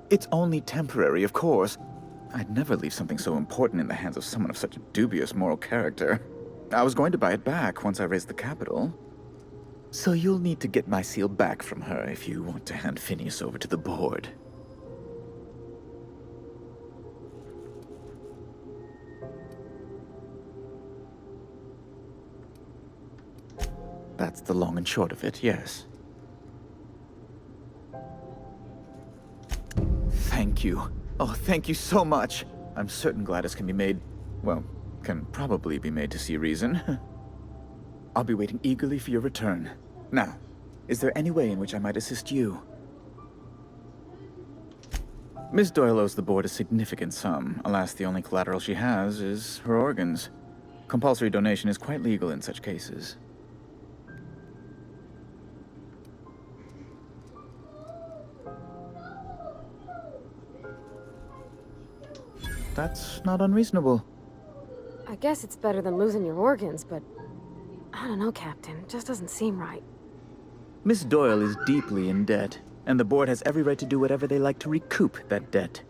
It's only temporary, of course. I'd never leave something so important in the hands of someone of such a dubious moral character. I was going to buy it back once I raised the capital. So you'll need to get my seal back from her if you want to hand Phineas over to the board. That's the long and short of it, yes. Thank you. Oh, thank you so much. I'm certain Gladys can be made, well, can probably be made to see reason. I'll be waiting eagerly for your return. Now, is there any way in which I might assist you? Miss Doyle owes the board a significant sum. Alas, the only collateral she has is her organs. Compulsory donation is quite legal in such cases. That's not unreasonable. I guess it's better than losing your organs, but I don't know, Captain. It just doesn't seem right. Miss Doyle is deeply in debt, and the board has every right to do whatever they like to recoup that debt.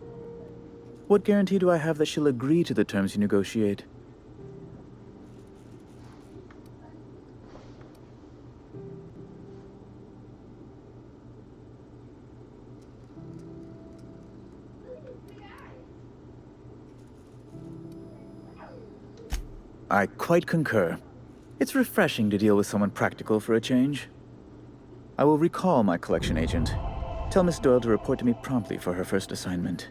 What guarantee do I have that she'll agree to the terms you negotiate? I quite concur. It's refreshing to deal with someone practical for a change. I will recall my collection agent. Tell Miss Doyle to report to me promptly for her first assignment.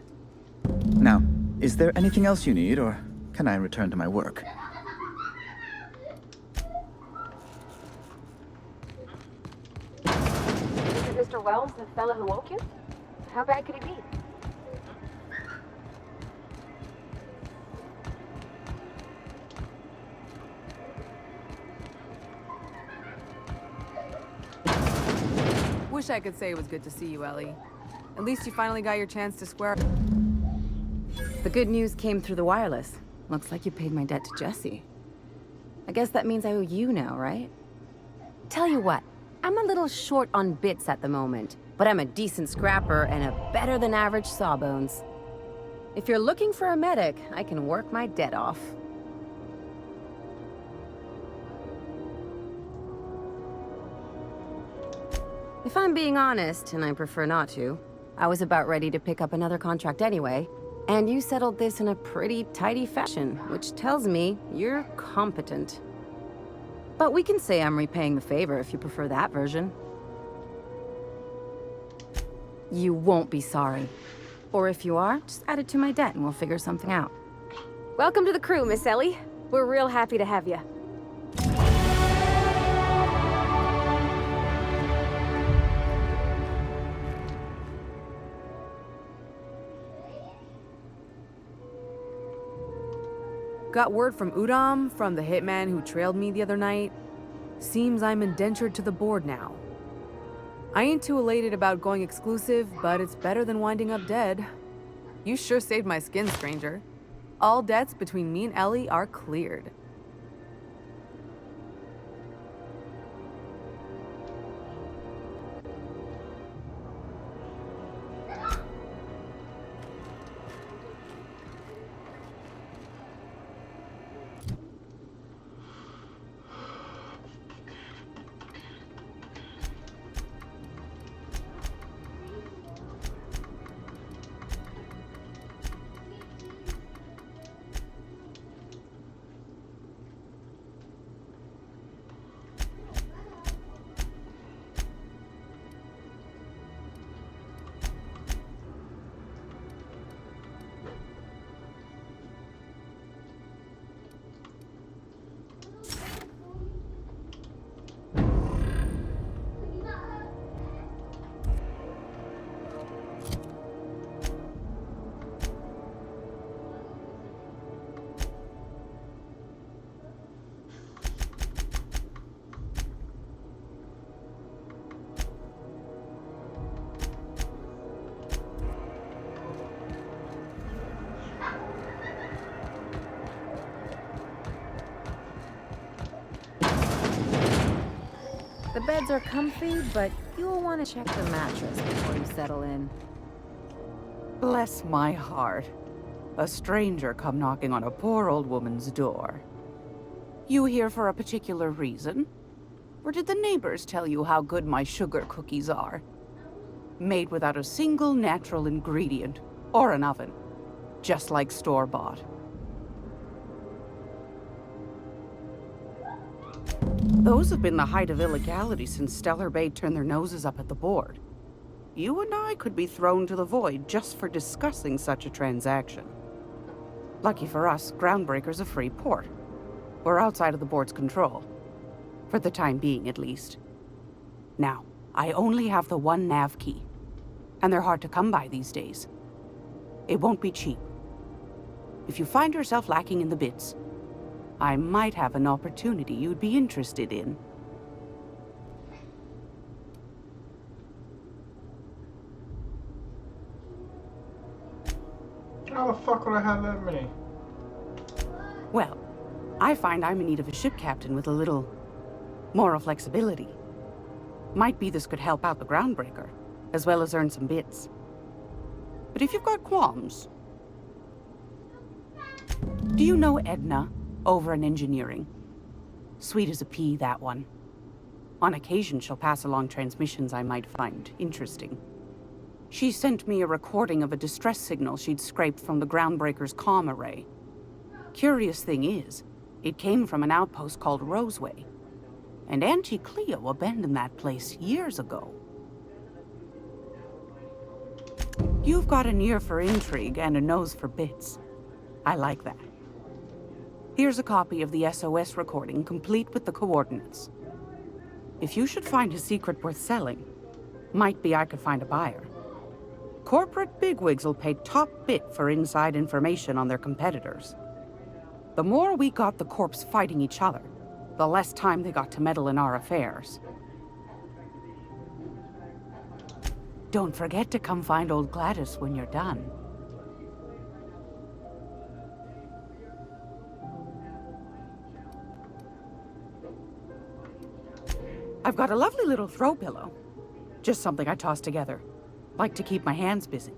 Now, is there anything else you need, or can I return to my work? Is it Mr. Wells, the fellow who woke you? How bad could he be? Wish I could say it was good to see you, Ellie. At least you finally got your chance to square. The good news came through the wireless. Looks like you paid my debt to Jesse. I guess that means I owe you now, right? Tell you what, I'm a little short on bits at the moment, but I'm a decent scrapper and a better-than-average sawbones. If you're looking for a medic, I can work my debt off. If I'm being honest, and I prefer not to, I was about ready to pick up another contract anyway, and you settled this in a pretty tidy fashion, which tells me you're competent. But we can say I'm repaying the favor if you prefer that version. You won't be sorry. Or if you are, just add it to my debt and we'll figure something out. Welcome to the crew, Miss Ellie. We're real happy to have you. Got word from Udom, from the hitman who trailed me the other night. Seems I'm indentured to the board now. I ain't too elated about going exclusive, but it's better than winding up dead. You sure saved my skin, stranger. All debts between me and Ellie are cleared. The beds are comfy, but you'll want to check the mattress before you settle in. Bless my heart. A stranger come knocking on a poor old woman's door. You here for a particular reason? Or did the neighbors tell you how good my sugar cookies are? Made without a single natural ingredient, or an oven. Just like store-bought. Those have been the height of illegality since Stellar Bay turned their noses up at the board. You and I could be thrown to the void just for discussing such a transaction. Lucky for us, Groundbreaker's a free port. We're outside of the board's control. For the time being, at least. Now, I only have the one nav key. And they're hard to come by these days. It won't be cheap. If you find yourself lacking in the bits, I might have an opportunity you'd be interested in. How the fuck would I have that many? Well, I find I'm in need of a ship captain with a little moral flexibility. Might be this could help out the Groundbreaker, as well as earn some bits. But if you've got qualms... Do you know Edna, over in engineering? Sweet as a pea, that one. On occasion, she'll pass along transmissions I might find interesting. She sent me a recording of a distress signal she'd scraped from the Groundbreaker's comm array. Curious thing is, it came from an outpost called Roseway. And Auntie Cleo abandoned that place years ago. You've got an ear for intrigue and a nose for bits. I like that. Here's a copy of the SOS recording, complete with the coordinates. If you should find a secret worth selling, might be I could find a buyer. Corporate bigwigs will pay top bit for inside information on their competitors. The more we got the corps fighting each other, the less time they got to meddle in our affairs. Don't forget to come find old Gladys when you're done. I've got a lovely little throw pillow. Just something I toss together. Like to keep my hands busy.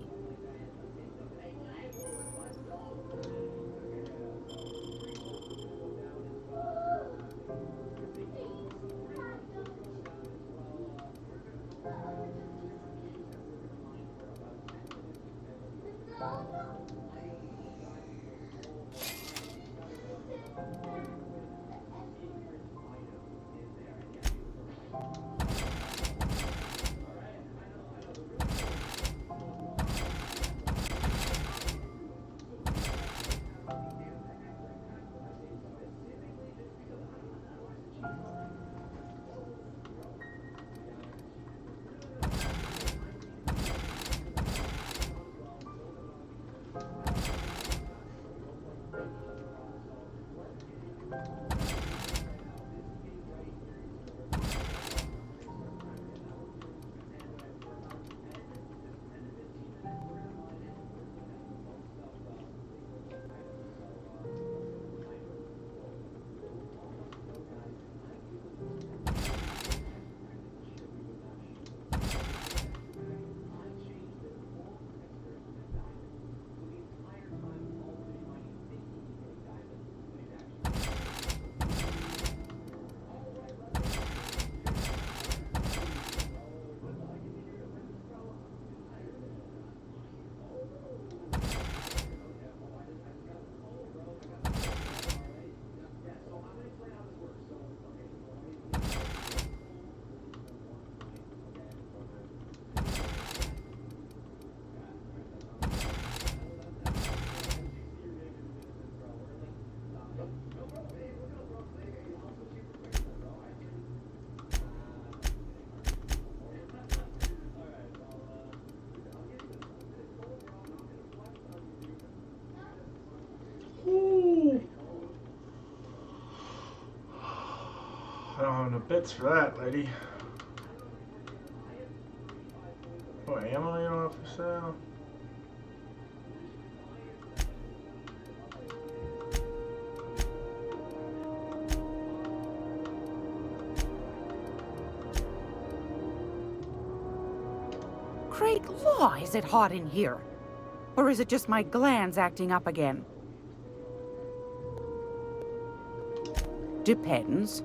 I don't have no bits for that, lady. Oh, ammo you don't have for sale? Great law, is it hot in here? Or is it just my glands acting up again? Depends.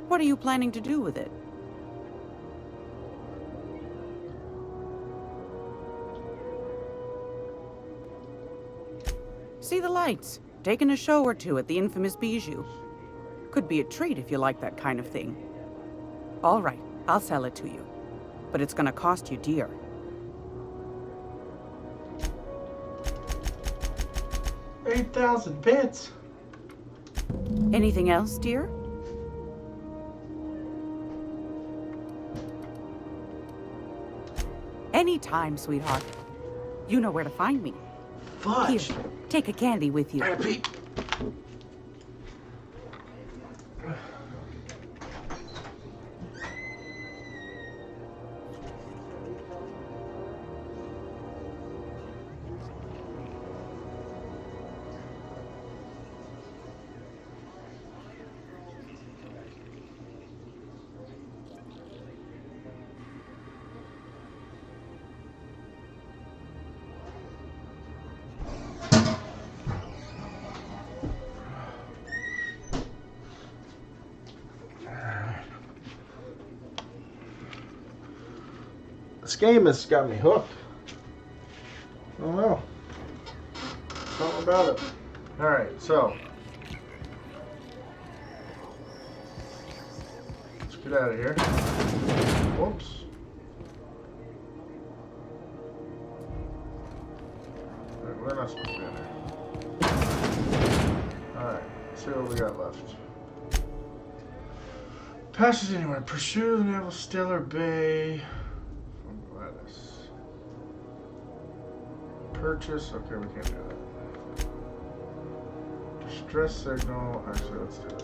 What are you planning to do with it? See the lights. Taking a show or two at the infamous Bijou. Could be a treat if you like that kind of thing. All right, I'll sell it to you. But it's gonna cost you dear. $8,000 bits. Anything else, dear? Anytime, sweetheart. You know where to find me. Fudge. Here, take a candy with you. Happy. This game has got me hooked. I don't know. Something about it. Alright, so. Let's get out of here. Whoops. Alright, we're not supposed to be in there. Alright, let's see what we got left. Passage anywhere. Pursue the naval Stellar Bay. Purchase. Okay, we can't do that. Distress signal. Actually, let's do this.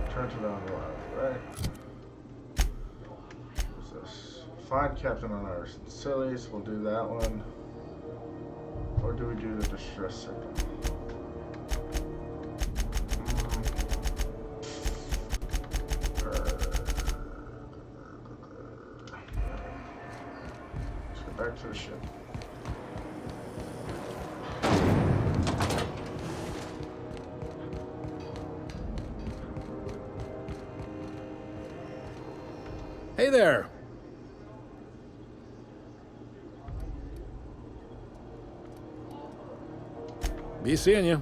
Turn to the unreliable, right? What's this? Find Captain on our Sillies. We'll do that one. Or do we do the distress signal? Let's get back to the ship. Hey there! Be seeing you.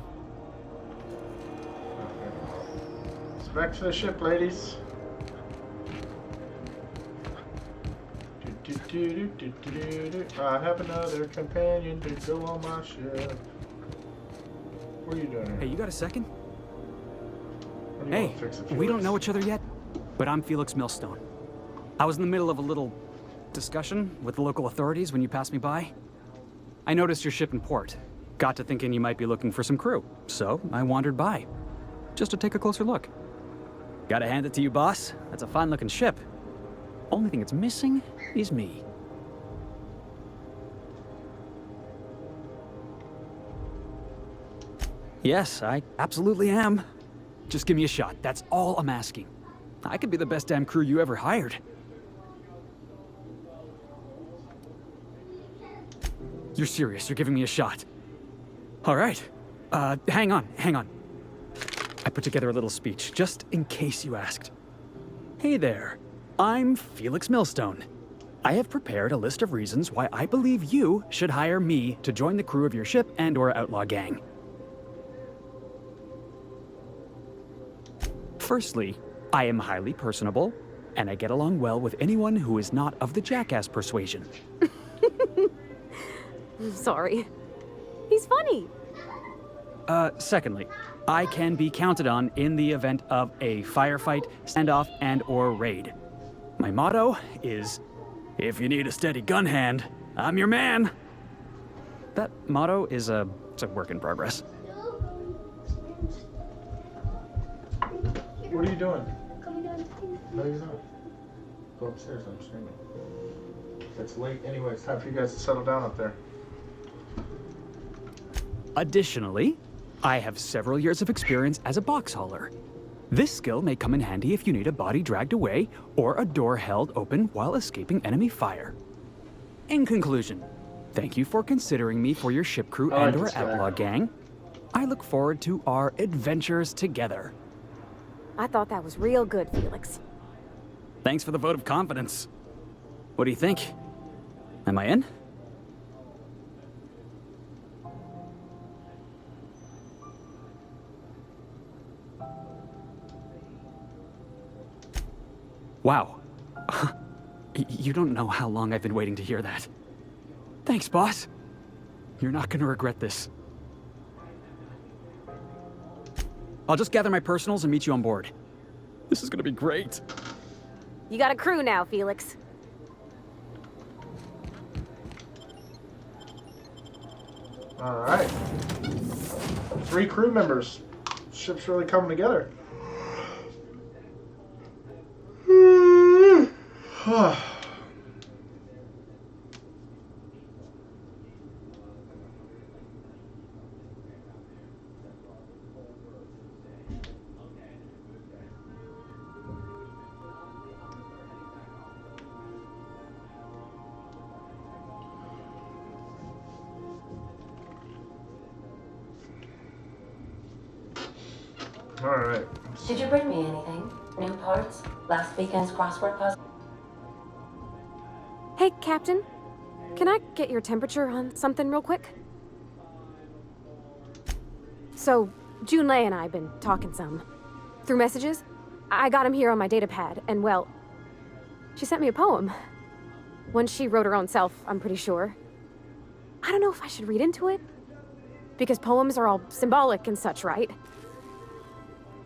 Let's back to the ship, ladies. I have another companion to go on my ship. What are you doing here? Hey, you got a second? What do you Hey, want to fix it, we don't Felix? know each other yet, but I'm Felix Millstone. I was in the middle of a little discussion with the local authorities when you passed me by. I noticed your ship in port. Got to thinking you might be looking for some crew, so I wandered by, just to take a closer look. Gotta hand it to you, boss. That's a fine-looking ship. Only thing it's missing is me. Yes, I absolutely am. Just give me a shot. That's all I'm asking. I could be the best damn crew you ever hired. You're serious. You're giving me a shot. All right. Hang on. I put together a little speech, just in case you asked. Hey there. I'm Felix Millstone. I have prepared a list of reasons why I believe you should hire me to join the crew of your ship and/or outlaw gang. Firstly, I am highly personable, and I get along well with anyone who is not of the jackass persuasion. I'm sorry. He's funny. Secondly, I can be counted on in the event of a firefight, standoff, and/or raid. My motto is, if you need a steady gun hand, I'm your man. That motto is it's a work in progress. What are you doing? No, you're not. Go upstairs, I'm streaming. It's late anyway, it's time for you guys to settle down up there. Additionally, I have several years of experience as a box hauler. This skill may come in handy if you need a body dragged away or a door held open while escaping enemy fire. In conclusion, thank you for considering me for your ship crew I like and/or this guy. outlaw gang. I look forward to our adventures together. I thought that was real good, Felix. Thanks for the vote of confidence. What do you think? Am I in? Wow. You don't know how long I've been waiting to hear that. Thanks, boss. You're not gonna regret this. I'll just gather my personals and meet you on board. This is gonna be great. You got a crew now, Felix. All right. 3 crew members. Ship's really coming together. All right. Did you bring me anything? New parts? Last weekend's crossword puzzle? Hey, Captain. Can I get your temperature on something real quick? So, Junlei and I have been talking some. Through messages. I got him here on my datapad, and well, she sent me a poem. One she wrote her own self, I'm pretty sure. I don't know if I should read into it. Because poems are all symbolic and such, right?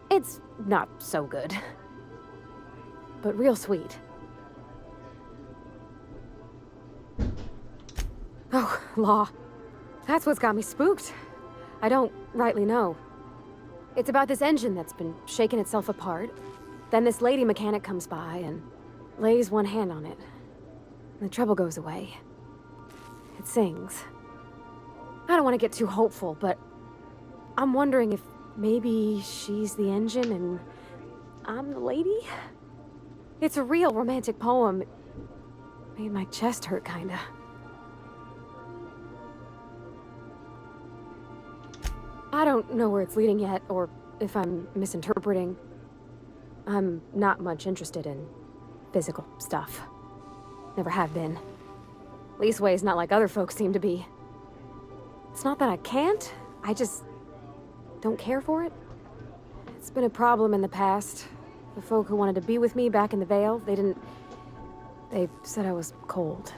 It's not so good. But real sweet. Oh, law. That's what's got me spooked. I don't rightly know. It's about this engine that's been shaking itself apart. Then this lady mechanic comes by and lays one hand on it. And the trouble goes away. It sings. I don't want to get too hopeful, but I'm wondering if maybe she's the engine and I'm the lady? It's a real romantic poem. It made my chest hurt, kinda. I don't know where it's leading yet, or if I'm misinterpreting. I'm not much interested in physical stuff. Never have been. Leastways, not like other folks seem to be. It's not that I can't, I just don't care for it. It's been a problem in the past. The folk who wanted to be with me back in the Vale, they said I was cold.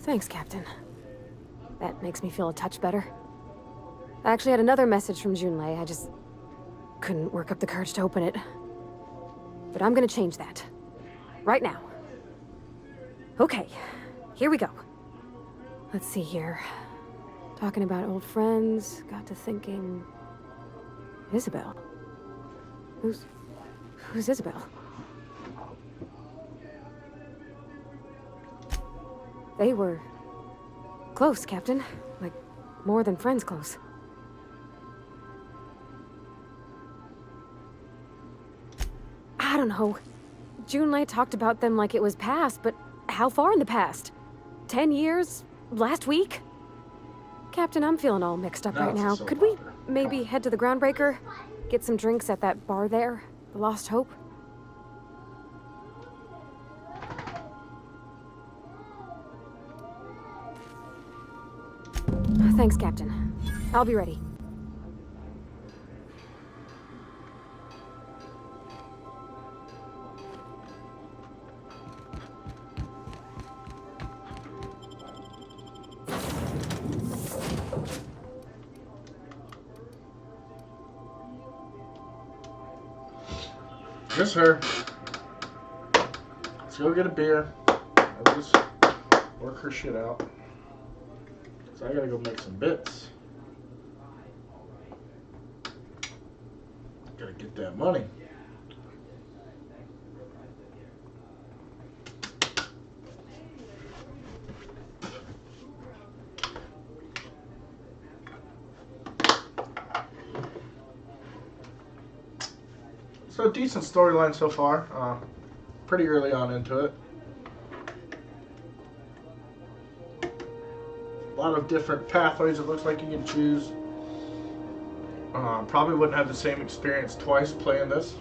Thanks, Captain. That makes me feel a touch better. I actually had another message from Junlei. I just couldn't work up the courage to open it. But I'm gonna change that. Right now. Okay, here we go. Let's see here. Talking about old friends, got to thinking... Isabel? Who's Isabel? They were close, Captain. Like, more than friends close. I don't know. Junlei talked about them like it was past, but how far in the past? 10 years? Last week? Captain, I'm feeling all mixed up right now. Could we maybe head to the Groundbreaker? Get some drinks at that bar there? The Lost Hope? Thanks, Captain. I'll be ready. Yes, sir. Let's go get a beer. I'll just work her shit out. So I gotta go make some bits. Gotta get that money. So decent storyline so far. Pretty early on into it. A lot of different pathways it looks like you can choose. Probably wouldn't have the same experience twice playing this.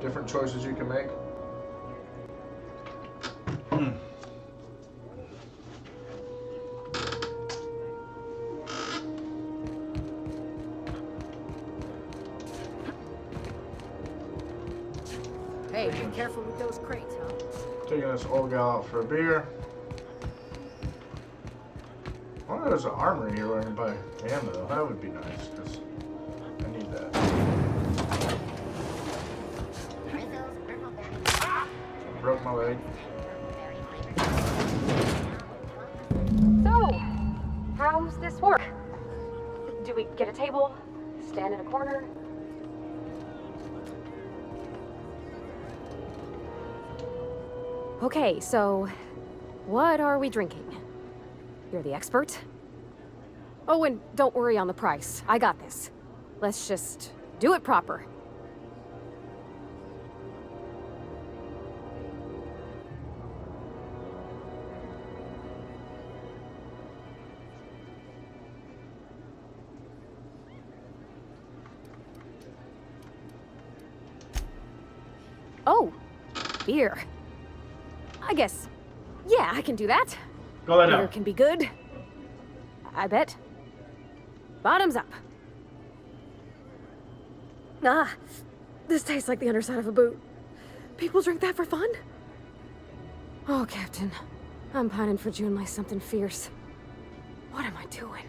Different choices you can make. Hey, be careful with those crates, huh? Taking this old gal out for a beer. I wonder if there's an armory here where I can buy ammo. That would be nice, because I need that. I broke my leg. So, how's this work? Do we get a table? Stand in a corner? Okay, so what are we drinking? You're the expert? Oh, and don't worry on the price. I got this. Let's just do it proper. Oh, beer. I guess, yeah, I can do that. Go lay Beer down. can be good. I bet. Bottoms up. Ah, this tastes like the underside of a boot. People drink that for fun? Oh, Captain, I'm pining for June like something fierce. What am I doing?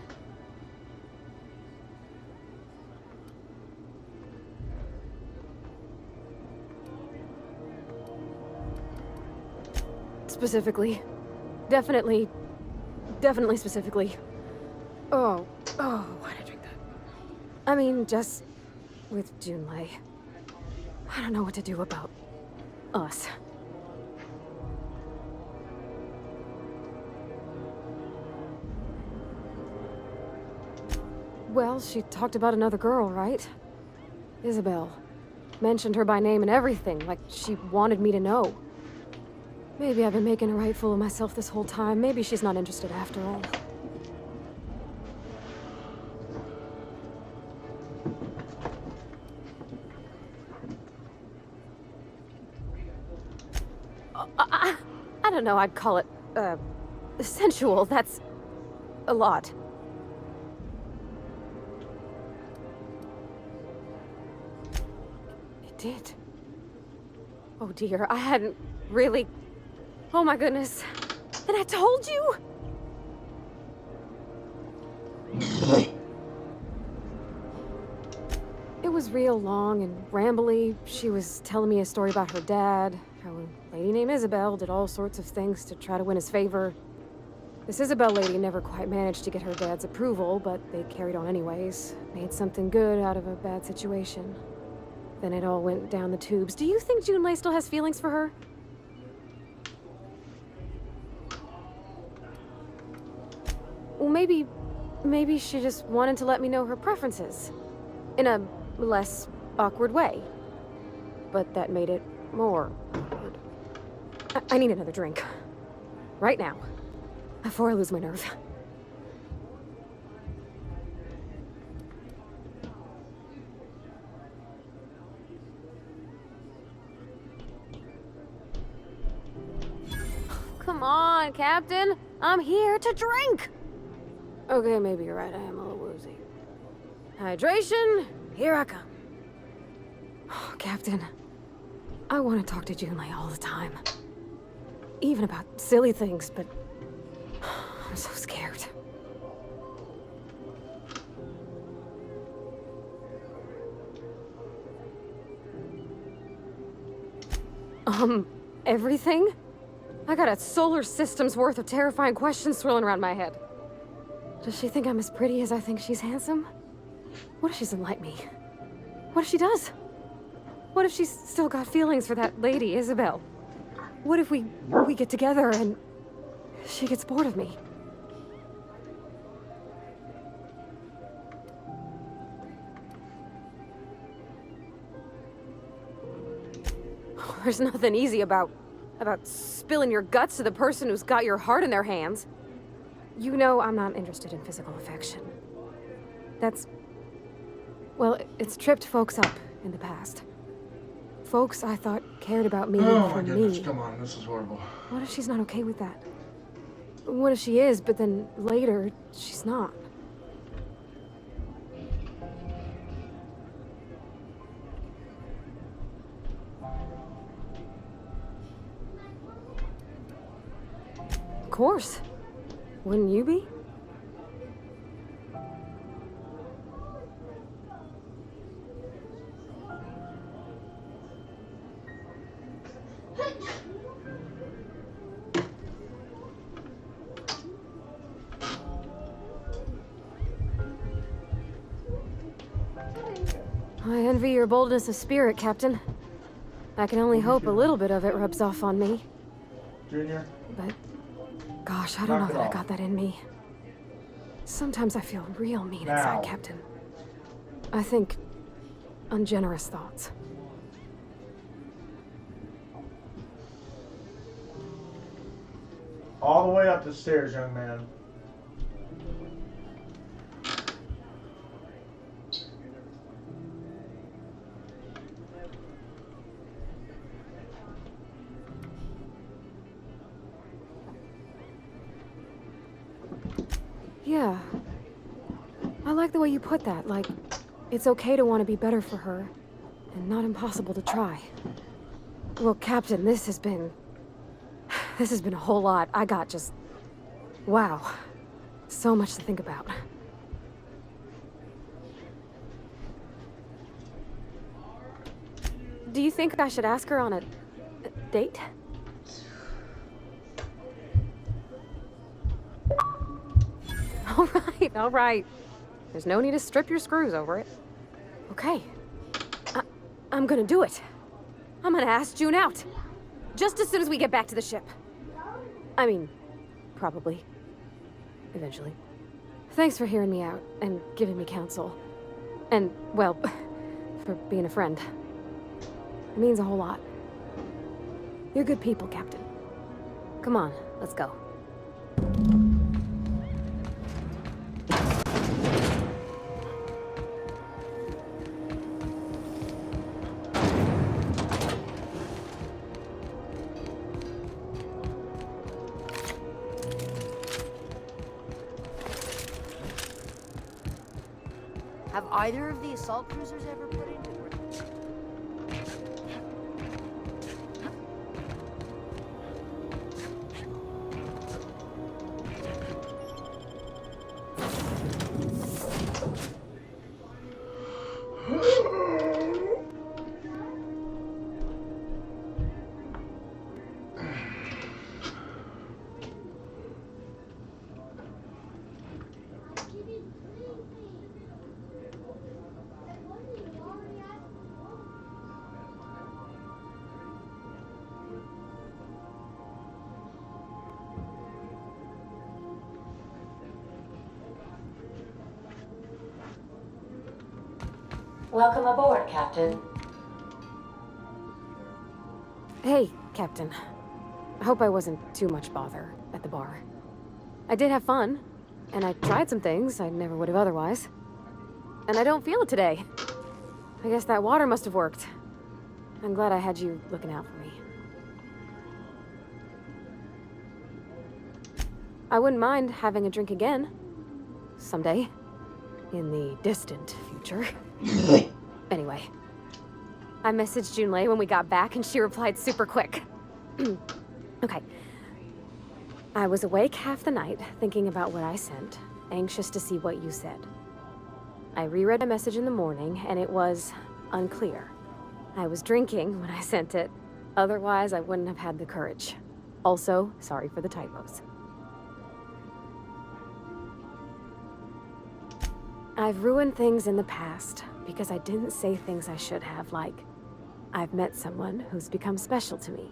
Specifically. Definitely specifically. Oh, why'd I drink that? I mean, just with Junlei. I don't know what to do about us. Well, she talked about another girl, right? Isabel. Mentioned her by name and everything, like she wanted me to know. Maybe I've been making a right fool of myself this whole time. Maybe she's not interested after all. I don't know, I'd call it, sensual. That's a lot. It did. Oh dear, I hadn't really... Oh my goodness. And I told you? It was real long and rambly. She was telling me a story about her dad, how a lady named Isabel did all sorts of things to try to win his favor. This Isabel lady never quite managed to get her dad's approval, but they carried on anyways. Made something good out of a bad situation. Then it all went down the tubes. Do you think Junlei still has feelings for her? Well, maybe she just wanted to let me know her preferences. In a less awkward way. But that made it more awkward. I need another drink. Right now. Before I lose my nerve. Come on, Captain. I'm here to drink. Okay, maybe you're right. I am a little woozy. Hydration, here I come. Oh, Captain, I want to talk to Junlei all the time. Even about silly things, but I'm so scared. Everything? I got a solar system's worth of terrifying questions swirling around my head. Does she think I'm as pretty as I think she's handsome? What if she doesn't like me? What if she does? What if she's still got feelings for that lady, Isabel? What if we get together and she gets bored of me? There's nothing easy about spilling your guts to the person who's got your heart in their hands. You know I'm not interested in physical affection. Well, it's tripped folks up in the past. Folks I thought cared about me Oh for my goodness, me. come on, this is horrible. What if she's not okay with that? What if she is, but then later, she's not? Of course. Wouldn't you be? I envy your boldness of spirit, Captain. I can only hope a little bit of it rubs off on me. Junior? But, gosh, I don't know Knock it that I off. got that in me. Sometimes I feel real mean Now. inside, Captain. I think ungenerous thoughts. All the way up the stairs, young man. Yeah. I like the way you put that, like, it's okay to want to be better for her, and not impossible to try. Well, Captain, this has been a whole lot. I got just... wow. So much to think about. Do you think I should ask her on a date? All right. There's no need to strip your screws over it. Okay. I'm gonna do it. I'm gonna ask June out. Just as soon as we get back to the ship. I mean, probably. Eventually. Thanks for hearing me out and giving me counsel. And, well, for being a friend. It means a whole lot. You're good people, Captain. Come on, let's go. Have either of the assault cruisers ever put into work? Welcome aboard, Captain. Hey, Captain. I hope I wasn't too much bother at the bar. I did have fun, and I tried some things I never would have otherwise. And I don't feel it today. I guess that water must have worked. I'm glad I had you looking out for me. I wouldn't mind having a drink again. Someday. In the distant future. Anyway. I messaged Junlei when we got back and she replied super quick. Okay. I was awake half the night, thinking about what I sent, anxious to see what you said. I reread a message in the morning, and it was unclear. I was drinking when I sent it. Otherwise, I wouldn't have had the courage. Also, sorry for the typos. I've ruined things in the past because I didn't say things I should have, like, I've met someone who's become special to me.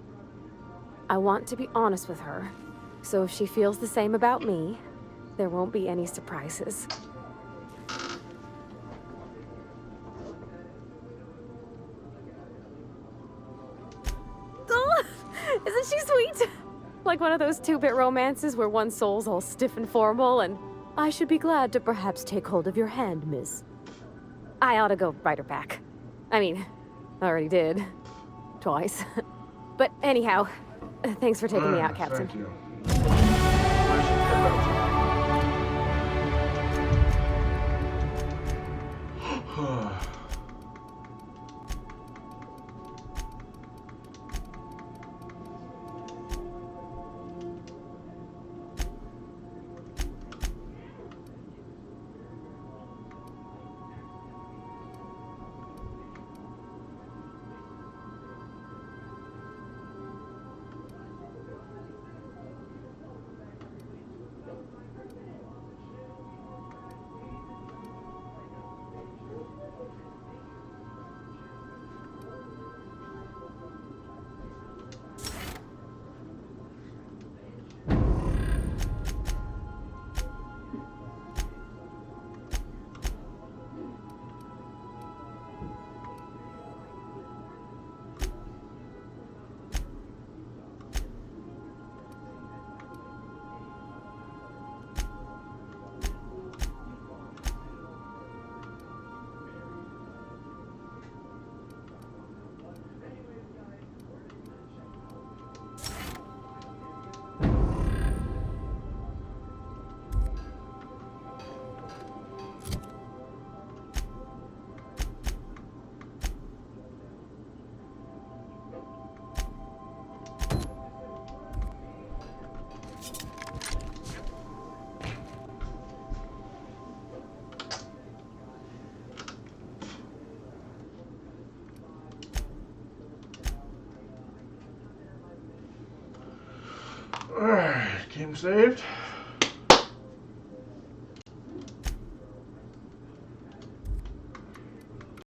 I want to be honest with her, so if she feels the same about me, there won't be any surprises. Isn't she sweet? Like one of those two-bit romances where one soul's all stiff and formal and I should be glad to perhaps take hold of your hand, miss. I ought to go write her back. I mean, I already did. Twice. But anyhow, thanks for taking me out, Captain. Thank you. Alright, game saved.